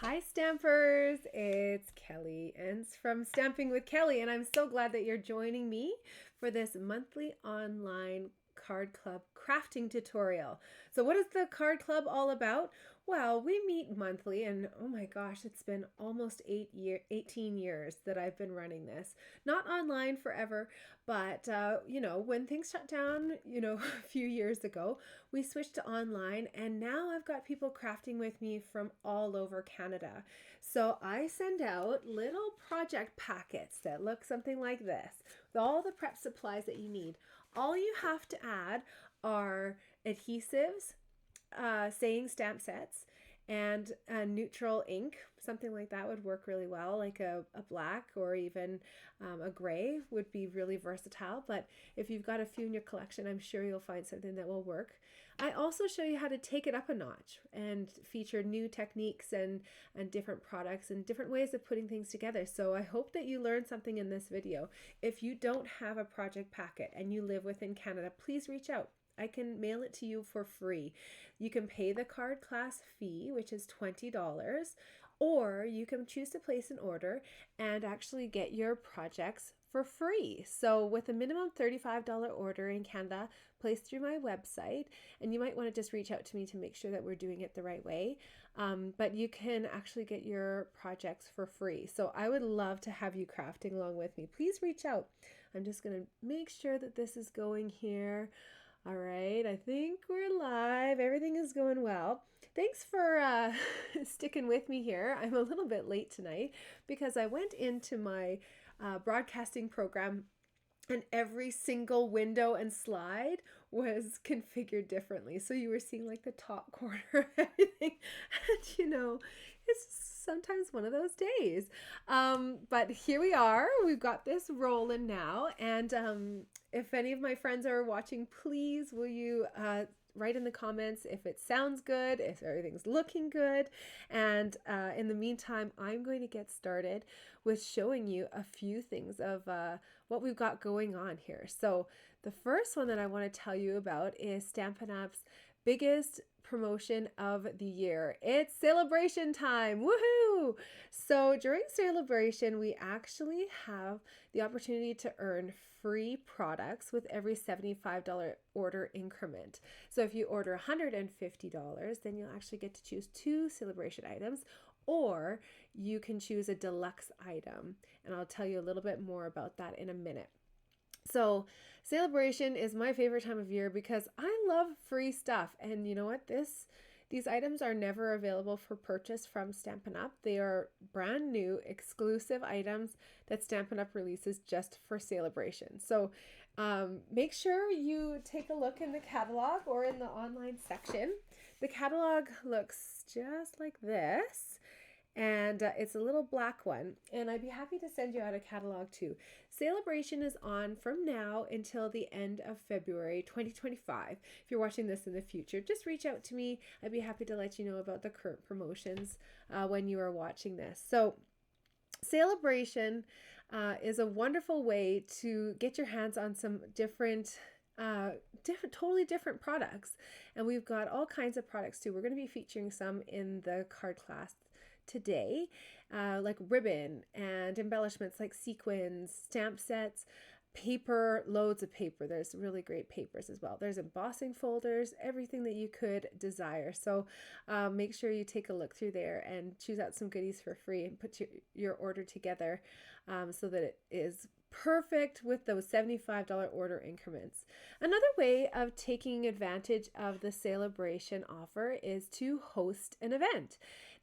Hi Stampers, it's Kelly and it's from Stamping with Kelly, and I'm so glad that you're joining me for this monthly online card club crafting tutorial. So what is the card club all about? Well, we meet monthly, and oh my gosh, it's been almost 18 years that I've been running this. Not online forever, but when things shut down, a few years ago, we switched to online, and now I've got people crafting with me from all over Canada. So I send out little project packets that look something like this with all the prep supplies that you need. All you have to add are adhesives, saying stamp sets, and a neutral ink. Something like that would work really well, like a black or even a gray would be really versatile. But if you've got a few in your collection, I'm sure you'll find something that will work. I also show you how to take it up a notch and feature new techniques and different products and different ways of putting things together. So I hope that you learned something in this video. If you don't have a project packet and you live within Canada, please reach out. I can mail it to you for free. You can pay the card class fee, which is $20, or you can choose to place an order and actually get your projects for free. So with a minimum $35 order in Canada, placed through my website, and you might want to just reach out to me to make sure that we're doing it the right way. But you can actually get your projects for free. So I would love to have you crafting along with me. Please reach out. I'm just going to make sure that this is going here. All right, I think we're live. Everything is going well. Thanks for sticking with me here. I'm a little bit late tonight because I went into my broadcasting program and every single window and slide was configured differently. So you were seeing like the top corner of everything. And it's sometimes one of those days. But here we are. We've got this rolling now. And if any of my friends are watching, please will you write in the comments if it sounds good, if everything's looking good. And in the meantime, I'm going to get started with showing you a few things of what we've got going on here. So the first one that I want to tell you about is Stampin' Up's biggest promotion of the year. It's celebration time. Woohoo! So during celebration, we actually have the opportunity to earn free products with every $75 order increment. So if you order $150, then you'll actually get to choose 2 celebration items, or you can choose a deluxe item. And I'll tell you a little bit more about that in a minute. So celebration is my favorite time of year because I love free stuff. And you know what? These items are never available for purchase from Stampin' Up. They are brand new, exclusive items that Stampin' Up releases just for celebration. So make sure you take a look in the catalog or in the online section. The catalog looks just like this. And it's a little black one, and I'd be happy to send you out a catalog too. Celebration is on from now until the end of February 2025. If you're watching this in the future, just reach out to me. I'd be happy to let you know about the current promotions when you are watching this. So celebration is a wonderful way to get your hands on some totally different products. And we've got all kinds of products too. We're going to be featuring some in the card class today, like ribbon and embellishments like sequins, stamp sets, paper, loads of paper. There's really great papers as well. There's embossing folders, everything that you could desire. So make sure you take a look through there and choose out some goodies for free and put your order together so that it is perfect with those $75 order increments. Another way of taking advantage of the celebration offer is to host an event.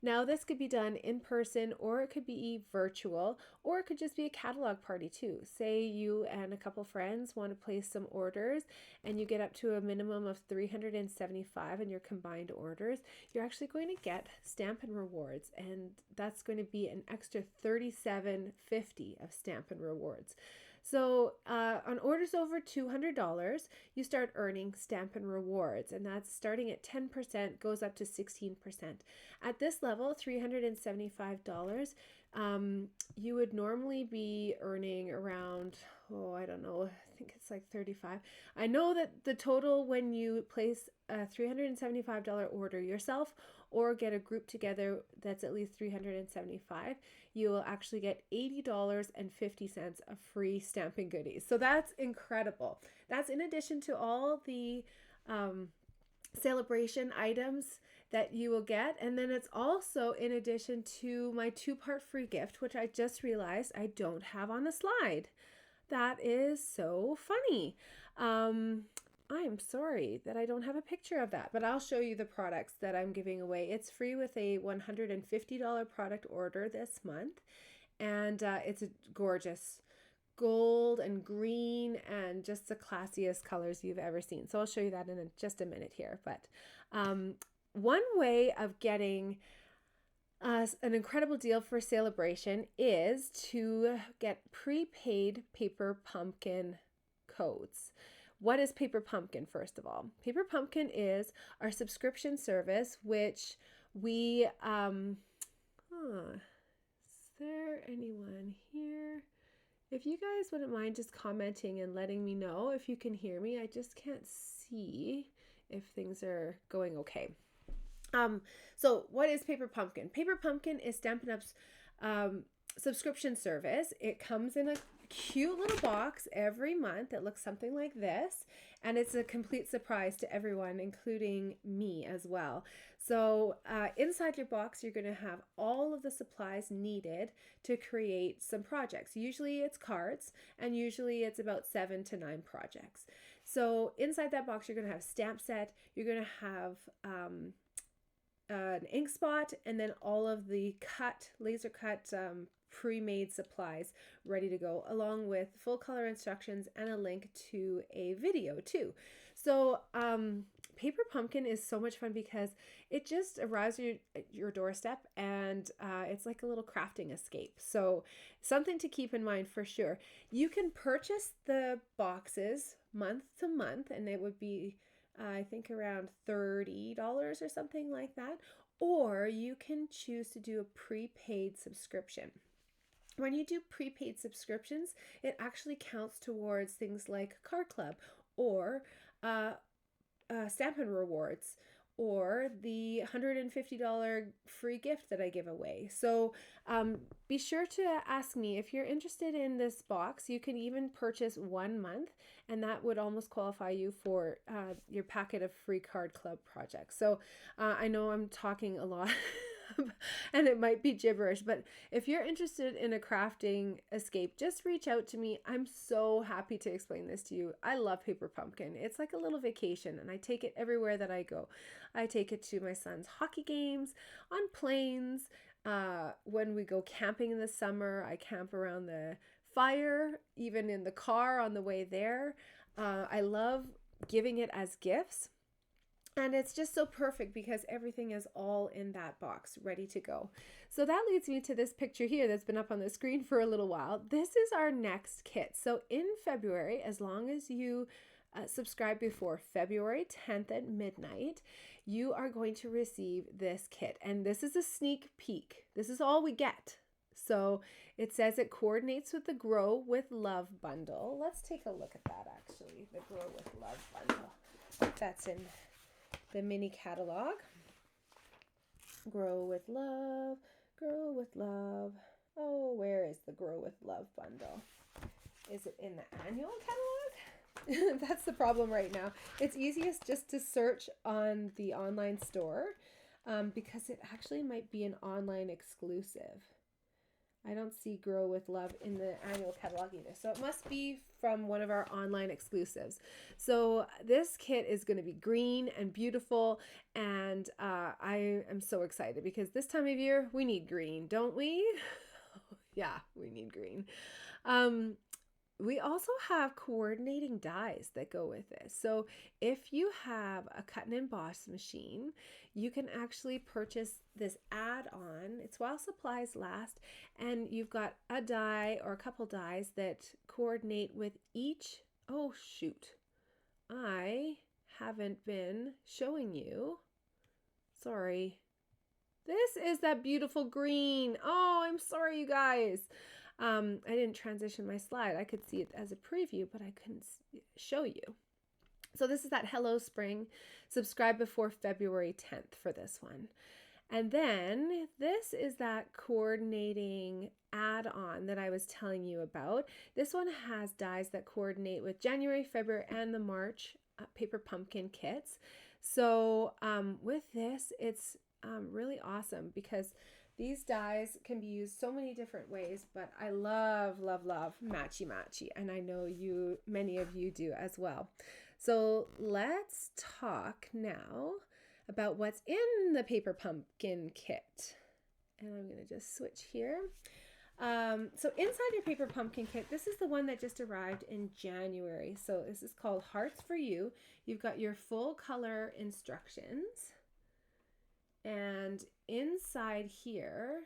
Now, this could be done in person, or it could be virtual, or it could just be a catalog party too. Say you and a couple friends want to place some orders and you get up to a minimum of 375 in your combined orders, you're actually going to get Stampin' Rewards, and that's going to be an extra $37.50 of Stampin' Rewards. So on orders over $200, you start earning Stampin' Rewards, and that's starting at 10%, goes up to 16%. At this level, $375, you would normally be earning around, oh, I don't know, I think it's like 35. I know that the total when you place a $375 order yourself or get a group together that's at least $375, you will actually get $80.50 of free stamping goodies. So that's incredible. That's in addition to all the celebration items that you will get, and then it's also in addition to my 2-part free gift, which I just realized I don't have on a slide. That is so funny. I'm sorry that I don't have a picture of that, but I'll show you the products that I'm giving away. It's free with a $150 product order this month, and it's a gorgeous gold and green and just the classiest colors you've ever seen. So I'll show you that in just a minute here. But one way of getting an incredible deal for celebration is to get prepaid Paper Pumpkin codes. What is Paper Pumpkin, first of all? Paper Pumpkin is our subscription service, which we, is there anyone here? If you guys wouldn't mind just commenting and letting me know if you can hear me. I just can't see if things are going okay. So what is Paper Pumpkin? Paper Pumpkin is Stampin' Up's subscription service. It comes in a cute little box every month. It looks something like this, and it's a complete surprise to everyone, including me as well. So inside your box, you're going to have all of the supplies needed to create some projects. Usually it's cards, and usually it's about 7 to 9 projects. So inside that box, you're going to have stamp set, you're going to have an ink spot, and then all of the laser cut pre-made supplies ready to go, along with full color instructions and a link to a video too. So Paper Pumpkin is so much fun because it just arrives at your doorstep, and it's like a little crafting escape. So something to keep in mind for sure. You can purchase the boxes month to month, and it would be I think around $30 or something like that, or you can choose to do a prepaid subscription. When you do prepaid subscriptions, it actually counts towards things like Card Club or Stampin' Rewards or the $150 free gift that I give away. So be sure to ask me if you're interested in this box. You can even purchase 1 month, and that would almost qualify you for your packet of free Card Club projects. So I know I'm talking a lot and it might be gibberish, but if you're interested in a crafting escape, just reach out to me. I'm so happy to explain this to you. I love Paper Pumpkin. It's like a little vacation, and I take it everywhere that I go. I take it to my son's hockey games, on planes, when we go camping in the summer. I camp around the fire, even in the car on the way there. I love giving it as gifts. And it's just so perfect because everything is all in that box, ready to go. So that leads me to this picture here that's been up on the screen for a little while. This is our next kit. So in February, as long as you subscribe before February 10th at midnight, you are going to receive this kit. And this is a sneak peek. This is all we get. So it says it coordinates with the Grow with Love bundle. Let's take a look at that actually, the Grow with Love bundle. That's in the mini catalog. Grow with Love, Grow with Love. Oh, where is the Grow with Love bundle? Is it in the annual catalog? That's the problem right now. It's easiest just to search on the online store because it actually might be an online exclusive. I don't see Grow with Love in the annual catalog either. So it must be from one of our online exclusives. So this kit is going to be green and beautiful. And I am so excited because this time of year, we need green, don't we? Yeah, we need green. We also have coordinating dies that go with this. So if you have a cut and emboss machine, you can actually purchase this add-on. It's while supplies last, and you've got a die or a couple dies that coordinate with each. Oh shoot, I haven't been showing you. Sorry. This is that beautiful green. Oh, I'm sorry, you guys. I didn't transition my slide. I could see it as a preview, but I couldn't show you. So this is that Hello Spring. Subscribe before February 10th for this one. And then this is that coordinating add-on that I was telling you about. This one has dies that coordinate with January, February, and the March paper pumpkin kits. So with this, it's really awesome because these dies can be used so many different ways, but I love, love, love matchy matchy, and I know many of you do as well. So let's talk now about what's in the paper pumpkin kit. And I'm going to just switch here. So inside your paper pumpkin kit, this is the one that just arrived in January. So this is called Hearts for You. You've got your full color instructions. And inside here,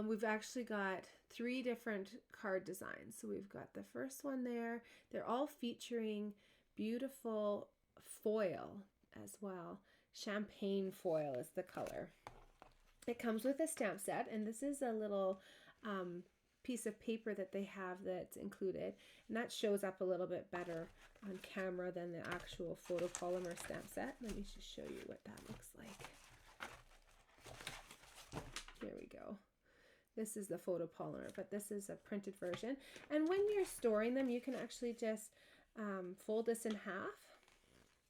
we've actually got 3 different card designs. So we've got the first one there. They're all featuring beautiful foil as well. Champagne foil is the color. It comes with a stamp set, and this is a little piece of paper that they have that's included, and that shows up a little bit better on camera than the actual photopolymer stamp set. Let me just show you what that looks like. Here we go. This is the photopolymer, but this is a printed version. And when you're storing them, you can actually just fold this in half.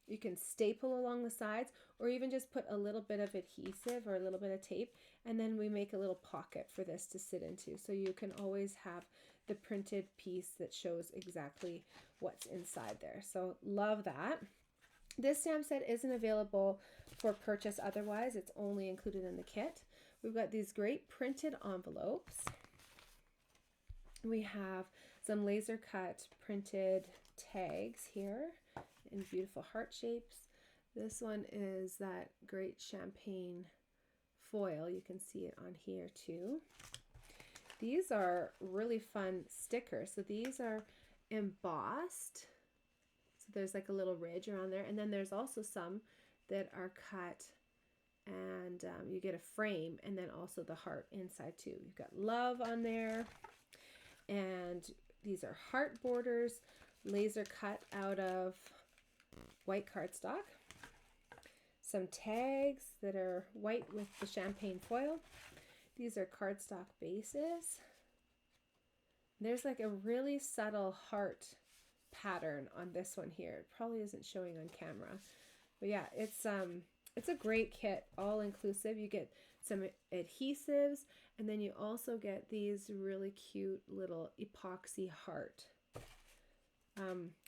You can staple along the sides, or even just put a little bit of adhesive or a little bit of tape, and then we make a little pocket for this to sit into. So you can always have the printed piece that shows exactly what's inside there. So love that. This stamp set isn't available for purchase otherwise. It's only included in the kit. We've got these great printed envelopes. We have some laser cut printed tags here in beautiful heart shapes. This one is that great champagne foil. You can see it on here too. These are really fun stickers. So these are embossed. So there's like a little ridge around there. And then there's also some that are cut and you get a frame, and then also the heart inside too. You've got love on there. And these are heart borders, laser cut out of white cardstock. Some tags that are white with the champagne foil. These are cardstock bases. There's like a really subtle heart pattern on this one here. It probably isn't showing on camera. But yeah, it's a great kit, all inclusive. You get some adhesives, and then you also get these really cute little epoxy heart.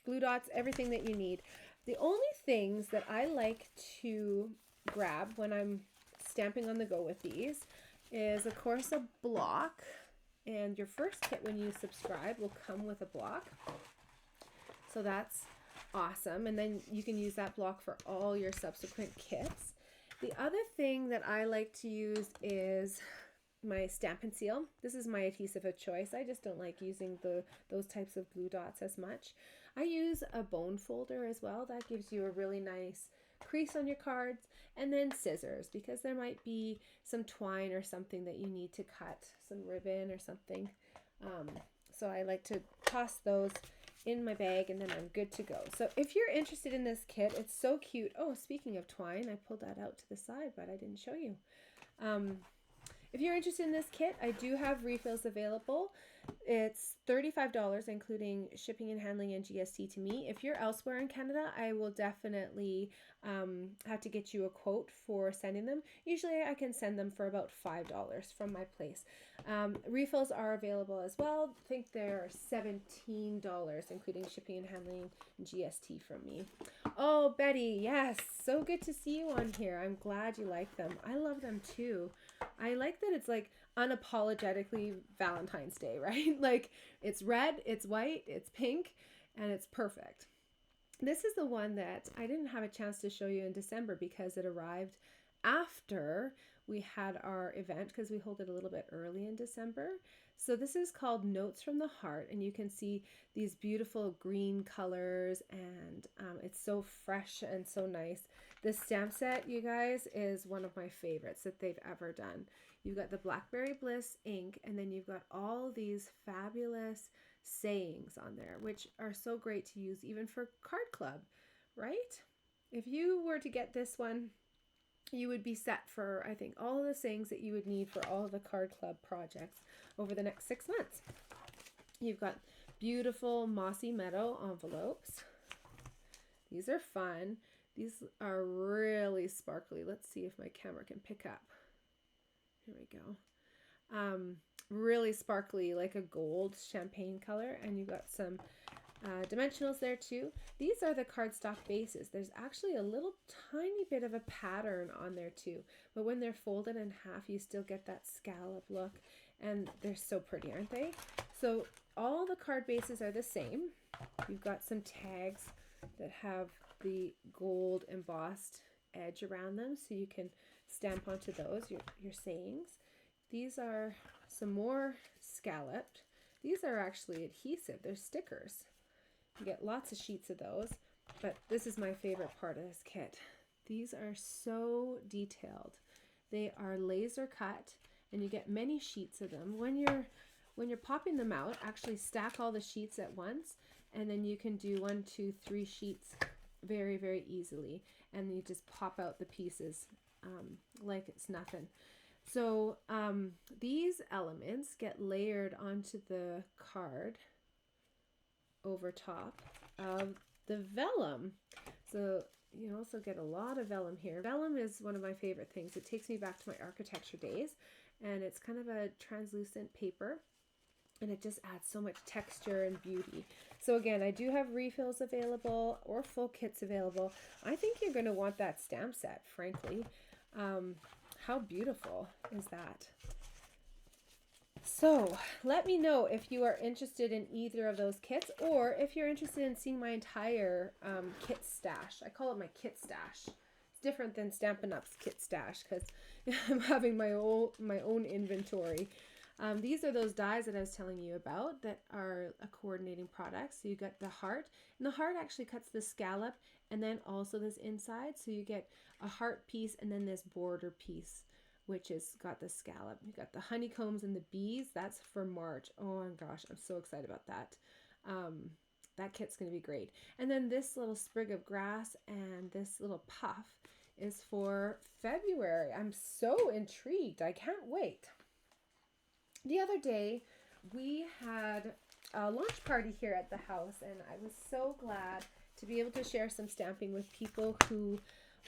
Glue dots, everything that you need. The only things that I like to grab when I'm stamping on the go with these is, of course, a block. And your first kit when you subscribe will come with a block. So that's awesome. And then you can use that block for all your subsequent kits. The other thing that I like to use is my Stampin Seal. This is my adhesive of choice. I just don't like using those types of glue dots as much. I use a bone folder as well. That gives you a really nice crease on your cards, and then scissors, because there might be some twine or something that you need to cut, some ribbon or something. So I like to toss those in my bag, and then I'm good to go. So if you're interested in this kit, it's so cute. Oh, speaking of twine, I pulled that out to the side, but I didn't show you. If you're interested in this kit, I do have refills available. It's $35, including shipping and handling and GST to me. If you're elsewhere in Canada, I will definitely have to get you a quote for sending them. Usually I can send them for about $5 from my place. Refills are available as well. I think they're $17, including shipping and handling and GST from me. Oh, Betty, yes, so good to see you on here. I'm glad you like them. I love them too. I like that it's like unapologetically Valentine's Day, right? Like it's red, it's white, it's pink, and it's perfect. This is the one that I didn't have a chance to show you in December because it arrived after we had our event because we hold it a little bit early in December. So this is called Notes from the Heart, and you can see these beautiful green colors, and it's so fresh and so nice. This stamp set, you guys, is one of my favorites that they've ever done. You've got the Blackberry Bliss ink, and then you've got all these fabulous sayings on there, which are so great to use even for card club, right? If you were to get this one, you would be set for, I think, all of the sayings that you would need for all of the card club projects over the next 6 months. You've got beautiful mossy meadow envelopes. These are fun. These are really sparkly. Let's see if my camera can pick up. Here we go. Really sparkly, like a gold champagne color, and you've got some dimensionals there too. These are the cardstock bases. There's actually a little tiny bit of a pattern on there too, but when they're folded in half, you still get that scallop look, and they're so pretty, aren't they? So all the card bases are the same. You've got some tags that have the gold embossed edge around them, so you can stamp onto those your sayings. These are some more scalloped. These are actually adhesive. They're stickers. You get lots of sheets of those, but this is my favorite part of this kit. These are so detailed. They are laser cut, and you get many sheets of them. When you're popping them out, actually stack all the sheets at once, and then you can do 1, 2, 3 sheets very, very easily, and you just pop out the pieces like it's nothing. So these elements get layered onto the card over top of the vellum. So you also get a lot of vellum here. Vellum is one of my favorite things. It takes me back to my architecture days, and it's kind of a translucent paper, and it just adds so much texture and beauty. So again, I do have refills available or full kits available. I think you're going to want that stamp set, frankly. How beautiful is that? So let me know if you are interested in either of those kits, or if you're interested in seeing my entire kit stash. I call it my kit stash. It's different than Stampin' Up's kit stash because I'm having my own inventory. These are those dies that I was telling you about that are a coordinating product. So you got the heart, and the heart actually cuts the scallop and then also this inside. So you get a heart piece and then this border piece, which has got the scallop. You got the honeycombs and the bees. That's for March. Oh my gosh, I'm so excited about that. That kit's going to be great. And then this little sprig of grass and this little puff is for February. I'm so intrigued. I can't wait. The other day, we had a launch party here at the house, and I was so glad to be able to share some stamping with people who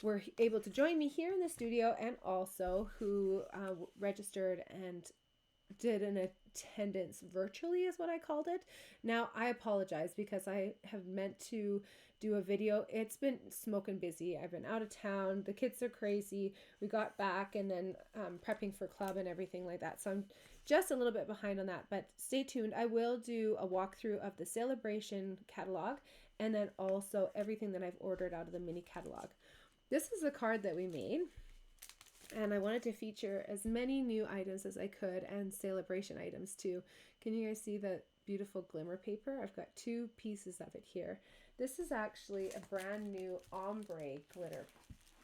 were able to join me here in the studio, and also who registered and did an attendance virtually, is what I called it. Now, I apologize because I have meant to do a video. It's been smoking busy. I've been out of town. The kids are crazy. We got back and then prepping for club and everything like that. So I'm just a little bit behind on that, but stay tuned. I will do a walkthrough of the Celebration catalog and then also everything that I've ordered out of the mini catalog. This is the card that we made, and I wanted to feature as many new items as I could and Celebration items too. Can you guys see the beautiful glimmer paper? I've got 2 pieces of it here. This is actually a brand new ombre glitter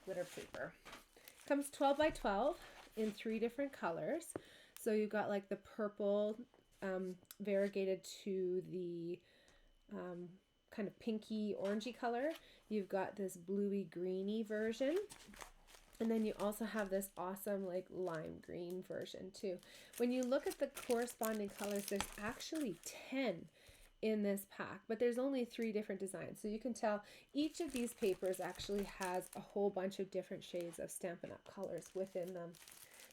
paper. It comes 12 by 12 in 3 different colors. So you've got like the purple variegated to the kind of pinky orangey color. You've got this bluey greeny version, and then you also have this awesome like lime green version too. When you look at the corresponding colors, there's actually 10 in this pack, but there's only 3 different designs, so you can tell each of these papers actually has a whole bunch of different shades of Stampin' Up colors within them.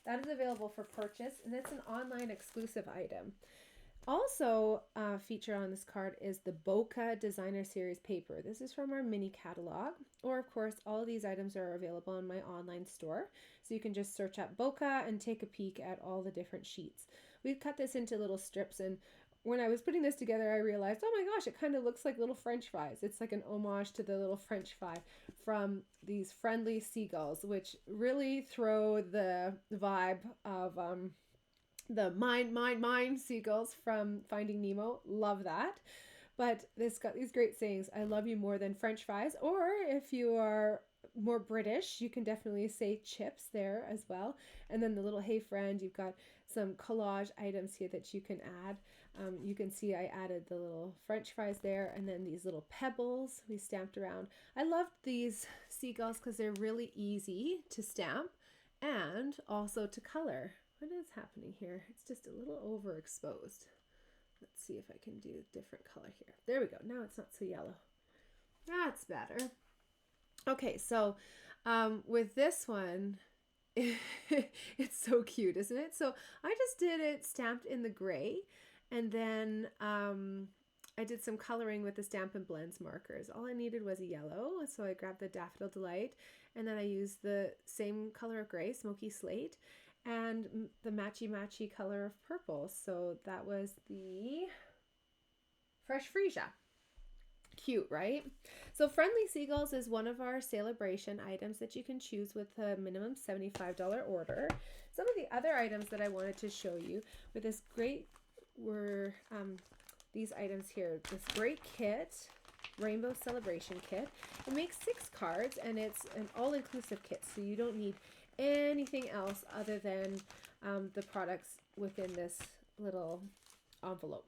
That is available for purchase, and it's an online exclusive item. Also featured on this card is the Bokeh Designer Series paper. This is from our mini catalog, or of course all of these items are available in my online store. So you can just search up Bokeh and take a peek at all the different sheets. We've cut this into little strips, and when I was putting this together, I realized, oh my gosh, it kind of looks like little French fries. It's like an homage to the little French fry from these friendly seagulls, which really throw the vibe of the mine seagulls from Finding Nemo. Love that. But this got these great sayings. I love you more than French fries. Or if you are more British, you can definitely say chips there as well. And then the little hey friend, you've got some collage items here that you can add. You can see I added the little French fries there, and then these little pebbles we stamped around. I loved these seagulls because they're really easy to stamp and also to color. What is happening here? It's just a little overexposed. Let's see if I can do a different color here. There we go. Now it's not so yellow. That's better. Okay, so with this one, it's so cute, isn't it? So I just did it stamped in the gray, and then I did some coloring with the Stampin Blends markers. All I needed was a yellow, so I grabbed the Daffodil Delight, and then I used the same color of gray, Smoky Slate, and the matchy color of purple. So that was the Fresh Freesia. Cute, right? So Friendly Seagulls is one of our celebration items that you can choose with a minimum $75 order. Some of the other items that I wanted to show you with this great were these items here. This great kit, Rainbow Celebration Kit. It makes 6 cards, and it's an all-inclusive kit, so you don't need anything else other than the products within this little envelope.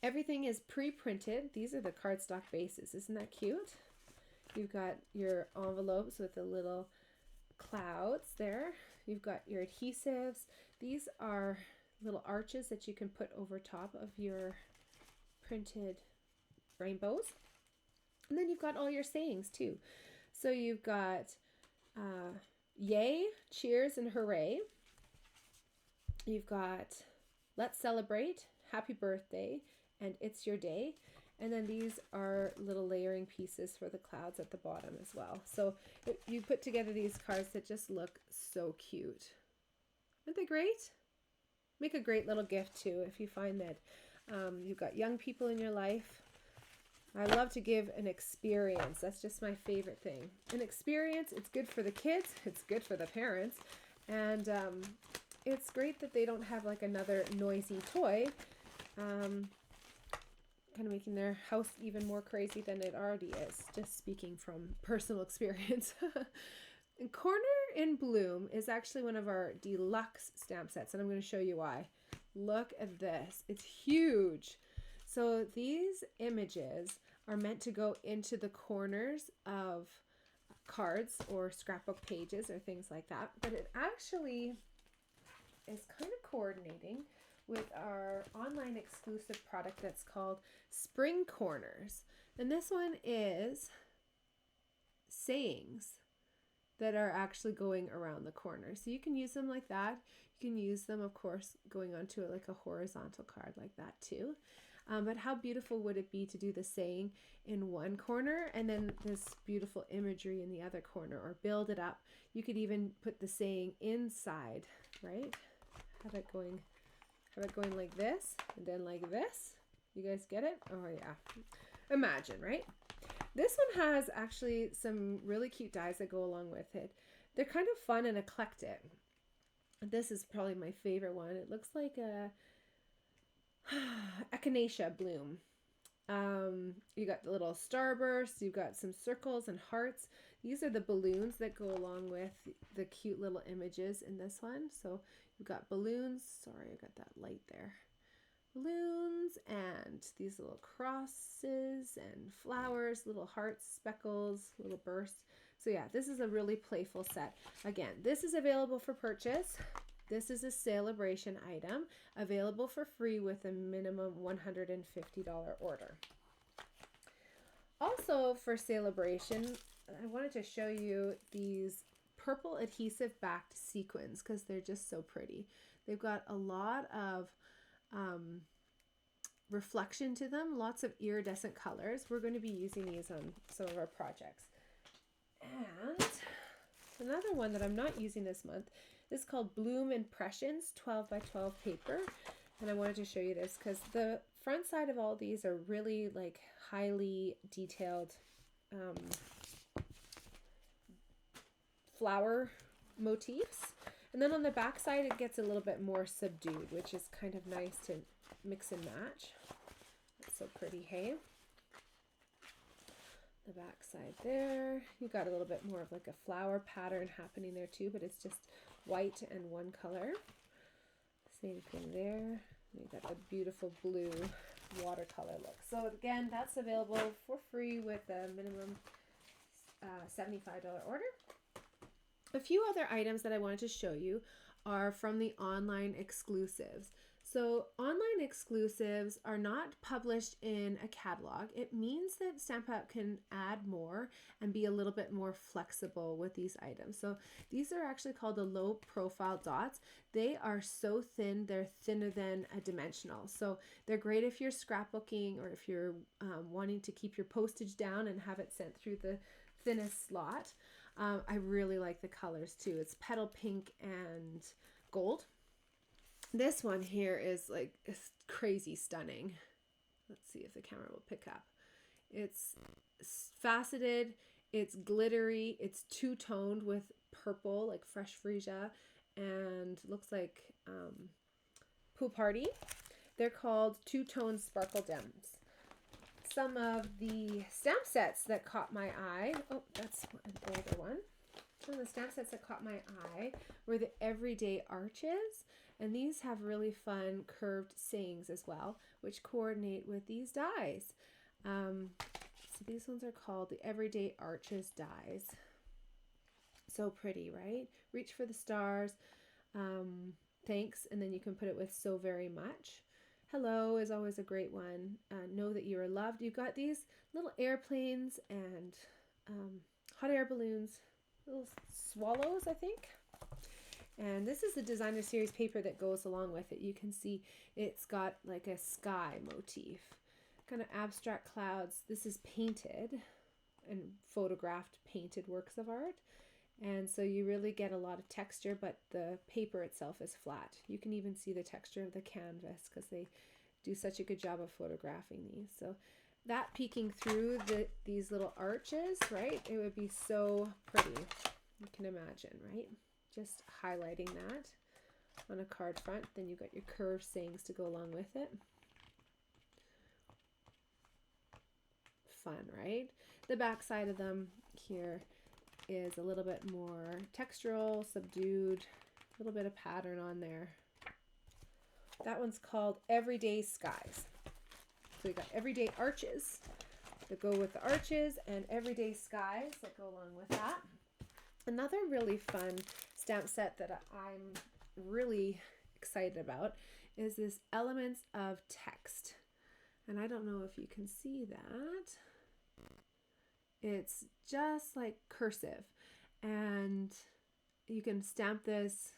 Everything is pre-printed. These are the cardstock bases. Isn't that cute? You've got your envelopes with the little clouds there. You've got your adhesives. These are little arches that you can put over top of your printed rainbows. And then you've got all your sayings too. So you've got yay, cheers, and hooray. You've got let's celebrate, happy birthday, and it's your day. And then these are little layering pieces for the clouds at the bottom as well. So you put together these cards that just look so cute. Aren't they great? Make a great little gift too if you find that you've got young people in your life. I love to give an experience. That's just my favorite thing. An experience, it's good for the kids, it's good for the parents, and it's great that they don't have like another noisy toy, kind of making their house even more crazy than it already is, just speaking from personal experience. And Corner in Bloom is actually one of our deluxe stamp sets, and I'm going to show you why. Look at this. It's huge. So these images are meant to go into the corners of cards or scrapbook pages or things like that, but it actually is kind of coordinating with our online exclusive product that's called Spring Corners. And this one is sayings that are actually going around the corner. So you can use them like that. You can use them, of course, going onto it like a horizontal card like that too. But how beautiful would it be to do the saying in one corner and then this beautiful imagery in the other corner, or build it up. You could even put the saying inside, right? Have it going like this and then like this. You guys get it? Oh yeah. Imagine, right? This one has actually some really cute dies that go along with it. They're kind of fun and eclectic. This is probably my favorite one. It looks like a echinacea bloom. You got the little starbursts, you've got some circles and hearts. These are the balloons that go along with the cute little images in this one. So you've got balloons. Sorry, I got that light there. Balloons and these little crosses and flowers, little hearts, speckles, little bursts. So yeah, this is a really playful set. Again, this is available for purchase. This is a celebration item available for free with a minimum $150 order. Also for celebration, I wanted to show you these purple adhesive backed sequins because they're just so pretty. They've got a lot of reflection to them, lots of iridescent colors. We're going to be using these on some of our projects. And another one that I'm not using this month is called Bloom Impressions 12 by 12 paper. And I wanted to show you this because the front side of all these are really like highly detailed flower motifs. And then on the back side, it gets a little bit more subdued, which is kind of nice to mix and match. It's so pretty, hey? The back side there, you got a little bit more of like a flower pattern happening there too, but it's just white and one color. Same thing there. You got the beautiful blue watercolor look. So again, that's available for free with a minimum $75 order. A few other items that I wanted to show you are from the online exclusives. So online exclusives are not published in a catalog. It means that Stampin' Up! Can add more and be a little bit more flexible with these items. So these are actually called the low profile dots. They are so thin, they're thinner than a dimensional. So they're great if you're scrapbooking or if you're wanting to keep your postage down and have it sent through the thinnest slot. I really like the colors too. It's petal pink and gold. This one here is like crazy stunning. Let's see if the camera will pick up. It's faceted, it's glittery, it's two-toned with purple, like fresh freesia, and looks like Pool Party. They're called two-tone sparkle gems. Some of the stamp sets that caught my eye, oh, that's an older one. Some of the stamp sets that caught my eye were the Everyday Arches, and these have really fun curved sayings as well, which coordinate with these dies. So these ones are called the Everyday Arches dies. So pretty, right? Reach for the stars, thanks, and then you can put it with so very much. Hello is always a great one. Know that you are loved. You've got these little airplanes and hot air balloons, little swallows, I think. And this is the designer series paper that goes along with it. You can see it's got like a sky motif, kind of abstract clouds. This is painted and photographed painted works of art. And so you really get a lot of texture, but the paper itself is flat. You can even see the texture of the canvas because they do such a good job of photographing these. So that peeking through these little arches, right? It would be so pretty. You can imagine, right? Just highlighting that on a card front. Then you've got your curved sayings to go along with it. Fun, right? The back side of them here is a little bit more textural, subdued, a little bit of pattern on there. That one's called Everyday Skies. So you got Everyday Arches that go with the arches and Everyday Skies that go along with that. Another really fun stamp set that I'm really excited about is this Elements of Text. And I don't know if you can see that. It's just like cursive, and you can stamp this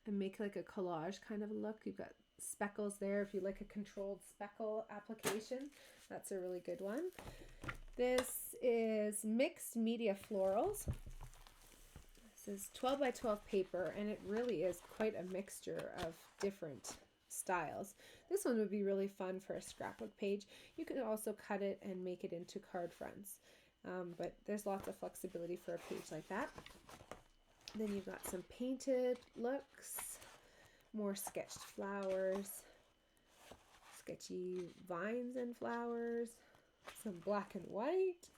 and make like a collage kind of a look. You've got speckles there. If you like a controlled speckle application, that's a really good one. This is Mixed Media Florals. This is 12 by 12 paper, and it really is quite a mixture of different styles. This one would be really fun for a scrapbook page. You can also cut it and make it into card fronts. But there's lots of flexibility for a page like that. Then you've got some painted looks, more sketched flowers, sketchy vines and flowers, some black and white.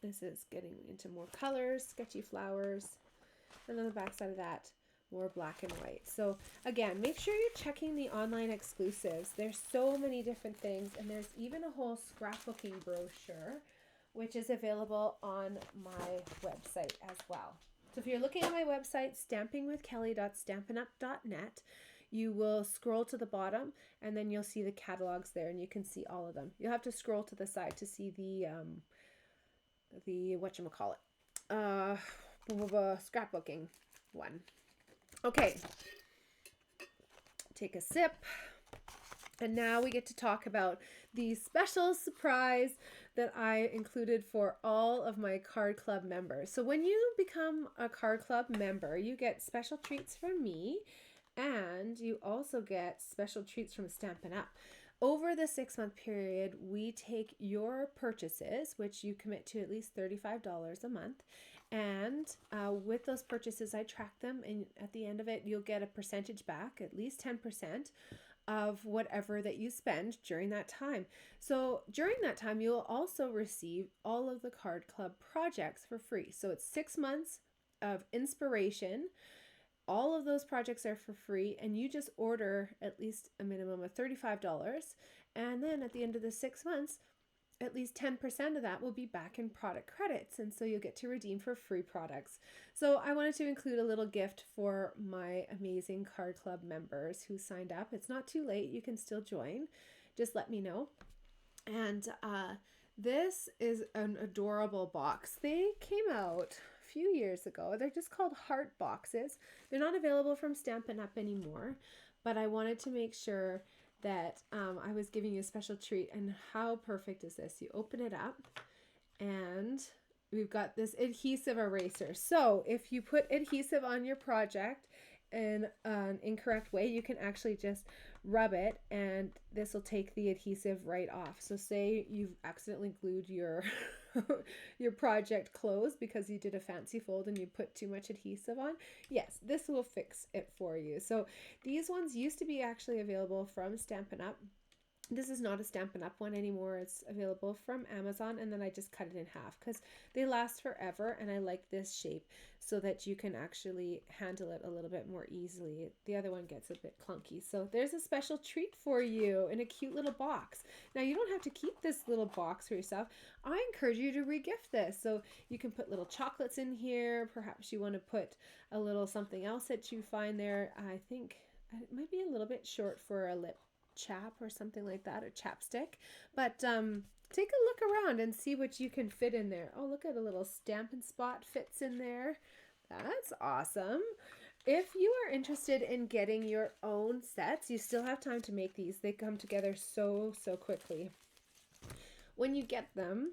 This is getting into more colors, sketchy flowers, and on the back side of that, more black and white. So again, make sure you're checking the online exclusives. There's so many different things, and there's even a whole scrapbooking brochure, which is available on my website as well. So if you're looking at my website, stampingwithkelly.stampinup.net, you will scroll to the bottom, and then you'll see the catalogs there, and you can see all of them. You'll have to scroll to the side to see the whatchamacallit, scrapbooking one. Okay, take a sip, and now we get to talk about the special surprise that I included for all of my Card Club members. So when you become a Card Club member, you get special treats from me, And you also get special treats from Stampin' Up! Over the 6-month period, we take your purchases, which you commit to at least $35 a month, and with those purchases, I track them, and at the end of it, you'll get a percentage back, at least 10% of whatever that you spend during that time. So during that time, you'll also receive all of the Card Club projects for free. So it's 6 months of inspiration. All of those projects are for free, and you just order at least a minimum of $35. And then at the end of the 6 months, at least 10% of that will be back in product credits. And so you'll get to redeem for free products. So I wanted to include a little gift for my amazing Card Club members who signed up. It's not too late. You can still join. Just let me know. And this is an adorable box. They came out a few years ago. They're just called heart boxes. They're not available from Stampin' Up! Anymore, but I wanted to make sure that I was giving you a special treat. And how perfect is this? You open it up and we've got this adhesive eraser. So if you put adhesive on your project in an incorrect way, you can actually just rub it and this will take the adhesive right off. So say you've accidentally glued your your project closed because you did a fancy fold and you put too much adhesive on. Yes, this will fix it for you. So these ones used to be actually available from Stampin' Up! This is not a Stampin' Up! One anymore. It's available from Amazon, and then I just cut it in half because they last forever, and I like this shape so that you can actually handle it a little bit more easily. The other one gets a bit clunky. So there's a special treat for you in a cute little box. Now you don't have to keep this little box for yourself. I encourage you to regift this. So you can put little chocolates in here. Perhaps you want to put a little something else that you find there. I think it might be a little bit short for a lip chap or something like that, or chapstick, but take a look around and see what you can fit in there. Oh, look at a little Stampin' Spot fits in there. That's awesome. If you are interested in getting your own sets, you still have time to make these. They come together so quickly. When you get them,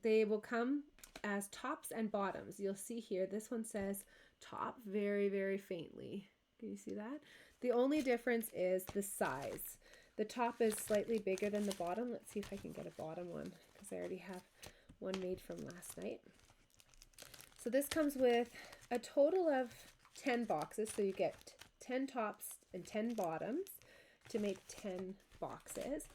they will come as tops and bottoms. You'll see here, this one says top very faintly. Can you see that? The only difference is the size. The top is slightly bigger than the bottom. Let's see if I can get a bottom one because I already have one made from last night. So this comes with a total of 10 boxes. So you get 10 tops and 10 bottoms to make 10 boxes.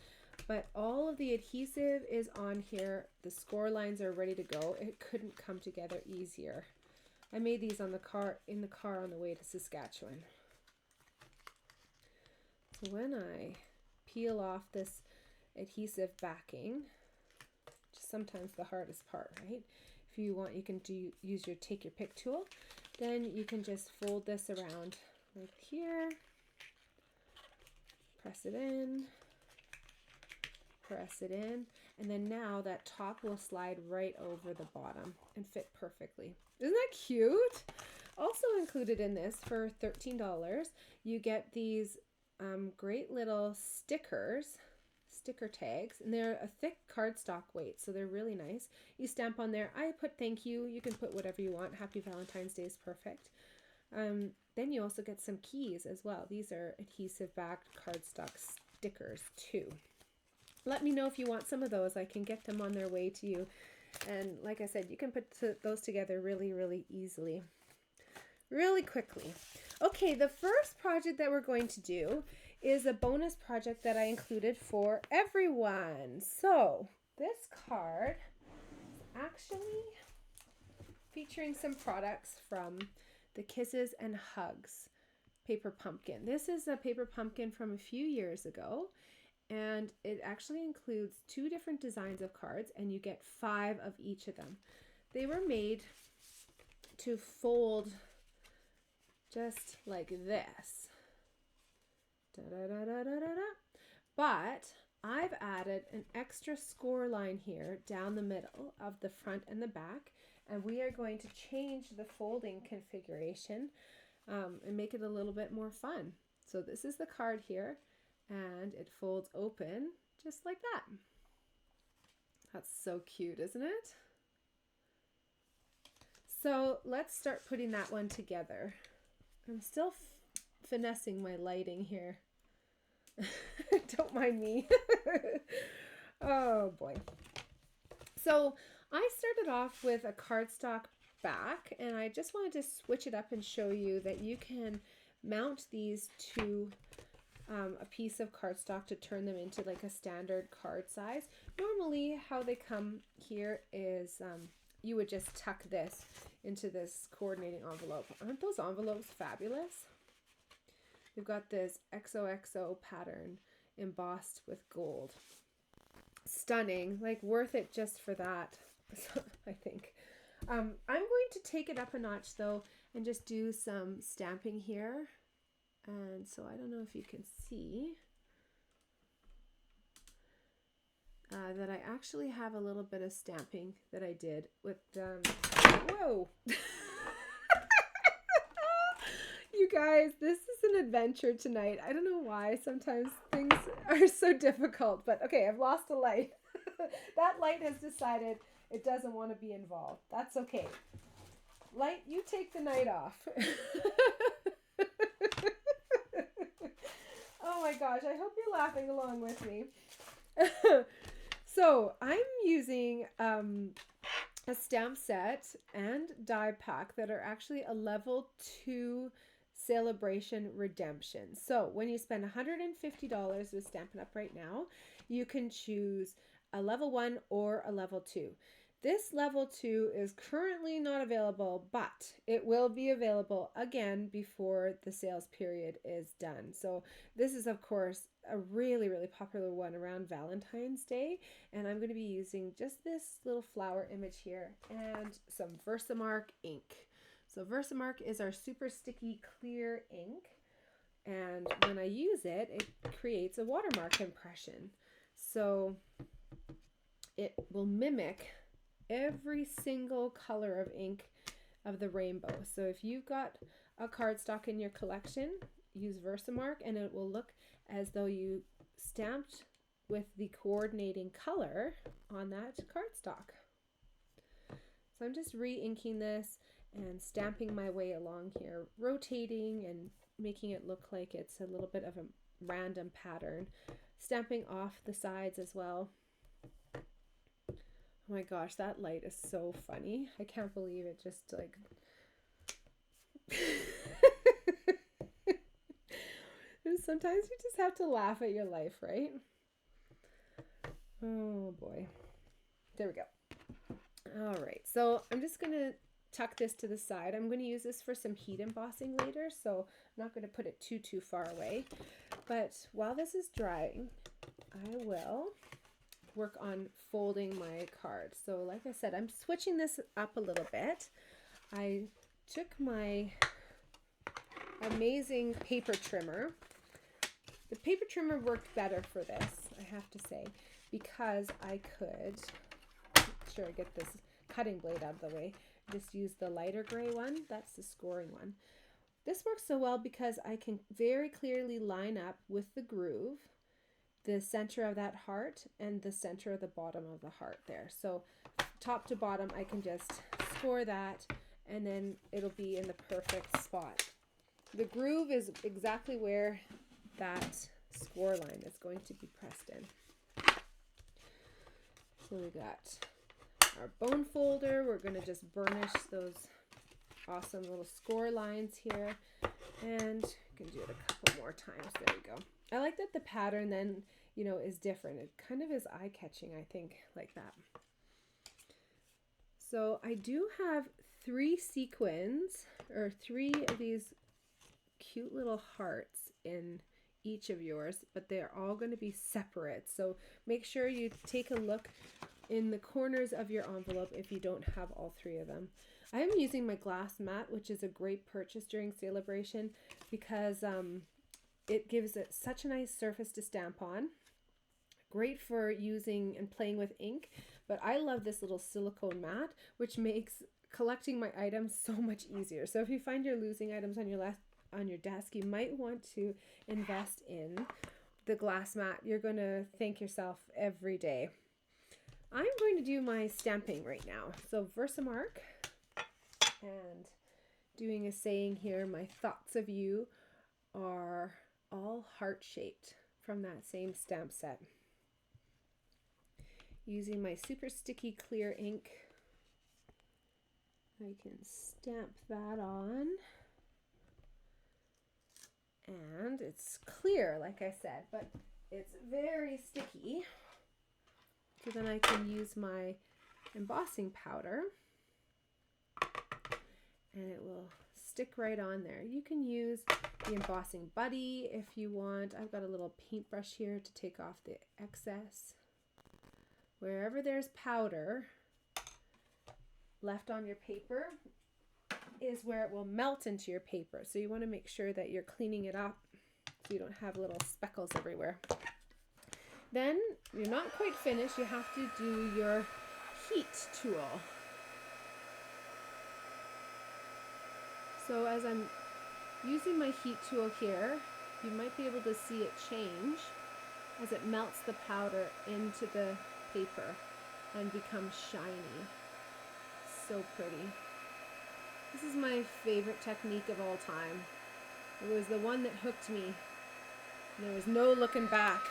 But all of the adhesive is on here. The score lines are ready to go. It couldn't come together easier. I made these in the car on the way to Saskatchewan. So when I peel off this adhesive backing, which is sometimes the hardest part, right? If you want, you can use your take your pick tool. Then you can just fold this around right here, press it in, and then now that top will slide right over the bottom and fit perfectly. Isn't that cute? Also included in this for $13, you get these great little sticker tags, and they're a thick cardstock weight, so they're really nice. You stamp on there. I put thank you. You can put whatever you want. Happy Valentine's Day is perfect. Then you also get some keys as well. These are adhesive backed cardstock stickers too. Let me know if you want some of those. I can get them on their way to you. And like I said, you can put those together really easily, really quickly. Okay, the first project that we're going to do is a bonus project that I included for everyone. So this card is actually featuring some products from the Kisses and Hugs paper pumpkin. This is a paper pumpkin from a few years ago, and it actually includes 2 different designs of cards, and you get 5 of each of them. They were made to fold just like this. But I've added an extra score line here down the middle of the front and the back, and we are going to change the folding configuration and make it a little bit more fun. So this is the card here, and it folds open just like that. That's so cute, isn't it? So let's start putting that one together. I'm still finessing my lighting here. Don't mind me. Oh boy. So I started off with a cardstock back, and I just wanted to switch it up and show you that you can mount these to a piece of cardstock to turn them into like a standard card size. Normally how they come here is you would just tuck this into this coordinating envelope. Aren't those envelopes fabulous? We've got this XOXO pattern embossed with gold. Stunning, like worth it just for that, I think. I'm going to take it up a notch though and just do some stamping here. And so I don't know if you can see that I actually have a little bit of stamping that I did with, whoa! You guys, this is an adventure tonight. I don't know why sometimes things are so difficult, but okay, I've lost a light. That light has decided it doesn't want to be involved. That's okay. Light, you take the night off. Oh my gosh, I hope you're laughing along with me. So I'm using a stamp set and die pack that are actually a level 2 celebration redemption. So when you spend $150 with Stampin' Up! Right now, you can choose a level 1 or a level 2. This level 2 is currently not available, but it will be available again before the sales period is done. So this is, of course, a really, really popular one around Valentine's Day. And I'm going to be using just this little flower image here and some Versamark ink. So Versamark is our super sticky clear ink. And when I use it, it creates a watermark impression. So it will mimic every single color of ink of the rainbow. So if you've got a cardstock in your collection, use Versamark and it will look as though you stamped with the coordinating color on that cardstock. So I'm just re-inking this and stamping my way along here, rotating and making it look like it's a little bit of a random pattern, stamping off the sides as well. Oh my gosh, that light is so funny. I can't believe it just like... Sometimes you just have to laugh at your life, right? Oh boy. There we go. All right, so I'm just going to tuck this to the side. I'm going to use this for some heat embossing later, so I'm not going to put it too far away. But while this is drying, I will work on folding my card. So like I said, I'm switching this up a little bit. I took my amazing paper trimmer. The paper trimmer worked better for this, I have to say, because I could, make sure I get this cutting blade out of the way, just use the lighter gray one. That's the scoring one. This works so well because I can very clearly line up with the groove the center of that heart and the center of the bottom of the heart there. So top to bottom, I can just score that and then it'll be in the perfect spot. The groove is exactly where that score line is going to be pressed in. So we got our bone folder. We're going to just burnish those awesome little score lines here, and you can do it a couple more times. There we go. I like that the pattern then, you know, is different. It kind of is eye-catching, I think, like that. So I do have 3 sequins, or 3 of these cute little hearts in each of yours, but they're all going to be separate. So make sure you take a look in the corners of your envelope if you don't have all 3 of them. I am using my glass mat, which is a great purchase during celebration because it gives it such a nice surface to stamp on. Great for using and playing with ink, but I love this little silicone mat, which makes collecting my items so much easier. So if you find you're losing items on your desk, you might want to invest in the glass mat. You're going to thank yourself every day. I'm going to do my stamping right now. So Versamark, and doing a saying here, my thoughts of you are all heart-shaped from that same stamp set. Using my super sticky clear ink, I can stamp that on. And it's clear, like I said, but it's very sticky. So then I can use my embossing powder and it will stick right on there. You can use the embossing buddy if you want. I've got a little paintbrush here to take off the excess. Wherever there's powder left on your paper is where it will melt into your paper. So you want to make sure that you're cleaning it up so you don't have little speckles everywhere. Then you're not quite finished. You have to do your heat tool. So as I'm using my heat tool here, you might be able to see it change as it melts the powder into the paper and becomes shiny. So pretty. This is my favorite technique of all time. It was the one that hooked me. There was no looking back.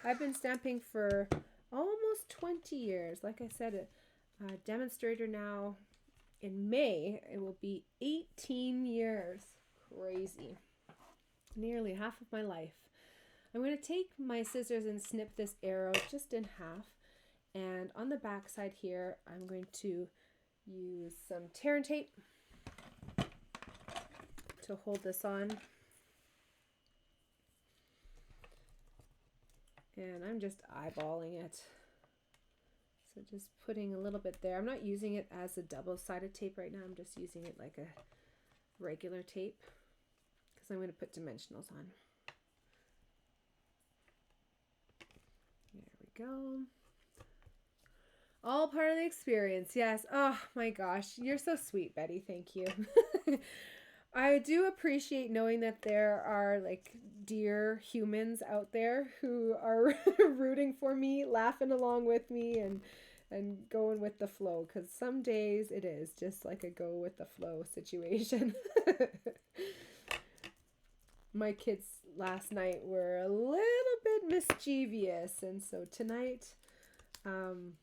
I've been stamping for almost 20 years. Like I said, a demonstrator now. In May, it will be 18 years. Crazy. Nearly half of my life. I'm going to take my scissors and snip this arrow just in half. And on the back side here, I'm going to use some tear and tape to hold this on. And I'm just eyeballing it. So just putting a little bit there. I'm not using it as a double-sided tape right now. I'm just using it like a regular tape because I'm going to put dimensionals on. There we go. All part of the experience, yes. Oh my gosh, you're so sweet, Betty. Thank you. I do appreciate knowing that there are like dear humans out there who are rooting for me, laughing along with me, and going with the flow, because some days it is just like a go with the flow situation. My kids last night were a little bit mischievous, and so tonight, in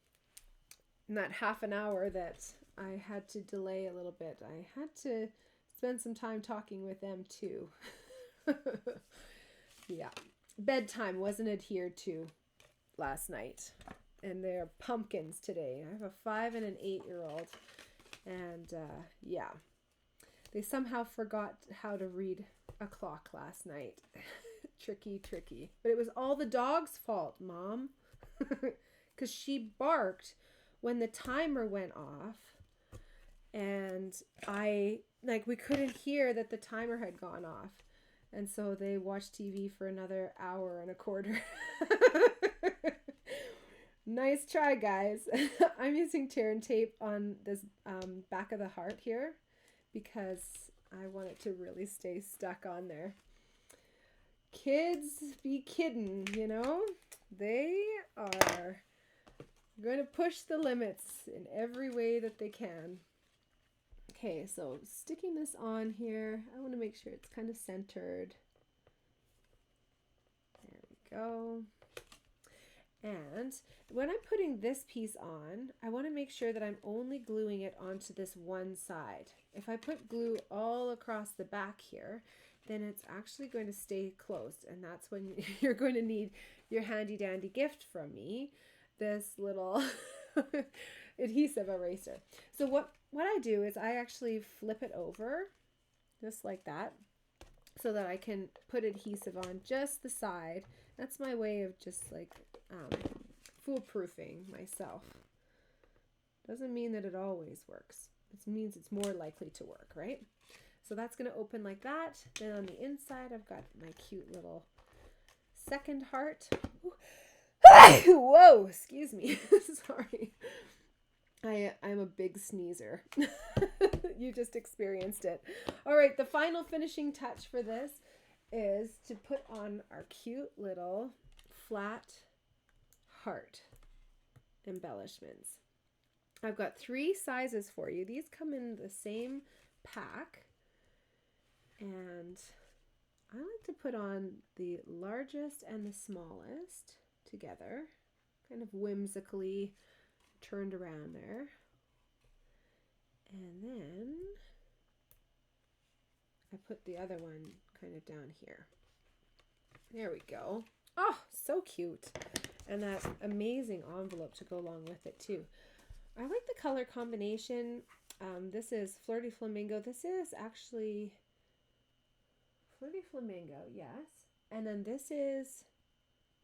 that half an hour that I had to delay a little bit, I had to spend some time talking with them too. Yeah, bedtime wasn't adhered to last night, and they're pumpkins today. I have a 5 and an 8-year-old, and yeah, they somehow forgot how to read a clock last night. Tricky. But it was all the dog's fault, Mom, because she barked when the timer went off, and we couldn't hear that the timer had gone off, and so they watched TV for another hour and a quarter. Nice try, guys. I'm using tear and tape on this back of the heart here because I want it to really stay stuck on there. Kids be kidding, you know? They are going to push the limits in every way that they can. Okay, so sticking this on here, I want to make sure it's kind of centered. There we go. And when I'm putting this piece on, I want to make sure that I'm only gluing it onto this one side. If I put glue all across the back here, then it's actually going to stay closed, and that's when you're going to need your handy dandy gift from me, this little adhesive eraser. So what I do is I actually flip it over just like that so that I can put adhesive on just the side. That's my way of just like foolproofing myself. Doesn't mean that it always works. It means it's more likely to work, right? So that's going to open like that. Then on the inside, I've got my cute little second heart. Whoa, excuse me. Sorry. I'm a big sneezer. You just experienced it. All right, the final finishing touch for this is to put on our cute little flat heart embellishments. I've got 3 sizes for you. These come in the same pack, and I like to put on the largest and the smallest together, kind of whimsically turned around there. And then I put the other one kind of down here. There we go. Oh, so cute. And that amazing envelope to go along with it too. I like the color combination. This is Flirty Flamingo. This is actually Flirty Flamingo, yes. And then this is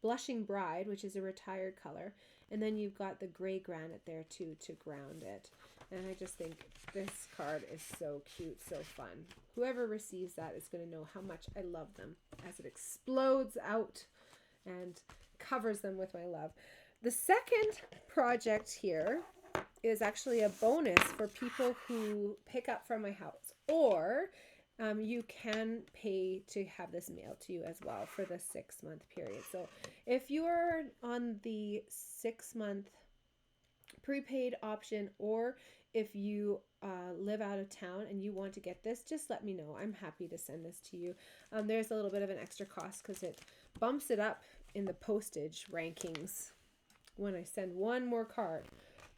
Blushing Bride, which is a retired color. And then you've got the gray granite there too to ground it. And I just think this card is so cute, so fun. Whoever receives that is going to know how much I love them as it explodes out and covers them with my love. The second project here is actually a bonus for people who pick up from my house, or you can pay to have this mailed to you as well for the 6-month period. So if you are on the 6-month prepaid option, or if you live out of town and you want to get this, just let me know. I'm happy to send this to you. There's a little bit of an extra cost because it bumps it up in the postage rankings when I send one more card.